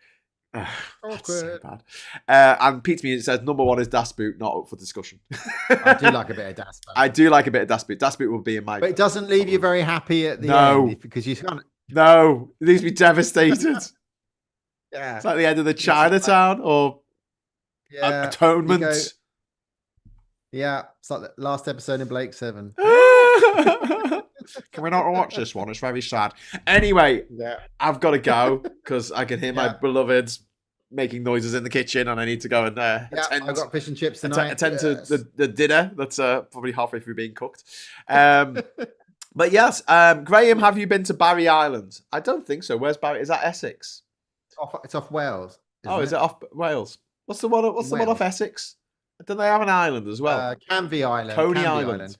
That's so bad. And Pete's Music says number one is Das Boot, not up for discussion. I do like a bit of Das Boot. I do like a bit of Das Boot. Das Boot will be in my. But it doesn't leave you very happy at the end because you can't. No, it leaves me devastated. It's like the end of the Chinatown or Atonement. It's like the last episode in Blake 7. Can we not watch this one? It's very sad. Anyway, I've got to go because I can hear my beloveds making noises in the kitchen and I need to go and attend. I've got fish and chips tonight. Attend to the dinner that's probably halfway through being cooked. But yes, Graham, have you been to Barry Island? I don't think so. Where's Barry? Is that Essex? It's off Wales. Is it off Wales? What's the one off Essex? Don't they have an island as well? Canvey Island. Coney Island.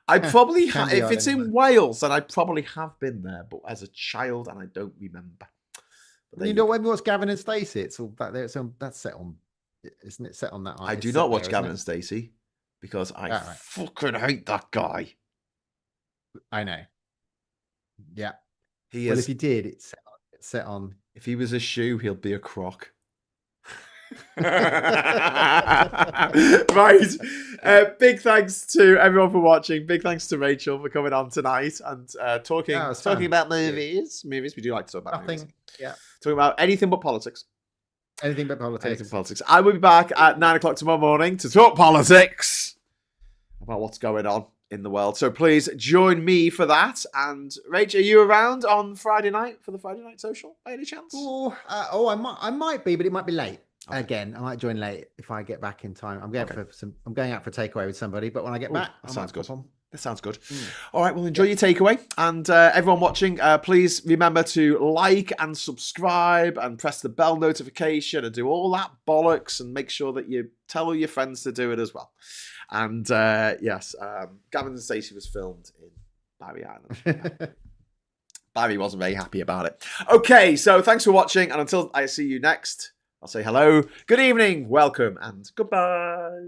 I probably if it's in Wales, then I probably have been there, but as a child, and I don't remember. You know when we watch Gavin and Stacey? It's all back there. That's set on, isn't it? Set on that island. I do not watch Gavin and Stacey because I fucking hate that guy. I know. Yeah. He is. Well, if he did, it's set on. If he was a shoe, he'll be a croc. Right. Big thanks to everyone for watching. Big thanks to Rachel for coming on tonight and talking about movies. We do like to talk about movies. Talking about anything but politics. Anything but politics. I will be back at 9:00 tomorrow morning to talk politics about what's going on in the world. So please join me for that. And Rach, are you around on Friday night for the Friday Night Social by any chance? I might be, but it might be late. Okay. Again, I might join late if I get back in time. I'm going out for a takeaway with somebody, but when I get back, that sounds good. That sounds good. All right, well, enjoy your takeaway. And everyone watching, please remember to like and subscribe and press the bell notification and do all that bollocks and make sure that you tell all your friends to do it as well. And yes, Gavin and Stacey was filmed in Barry Island. Barry wasn't very happy about it. Okay, so thanks for watching. And until I see you next, I'll say hello, good evening, welcome, and goodbye.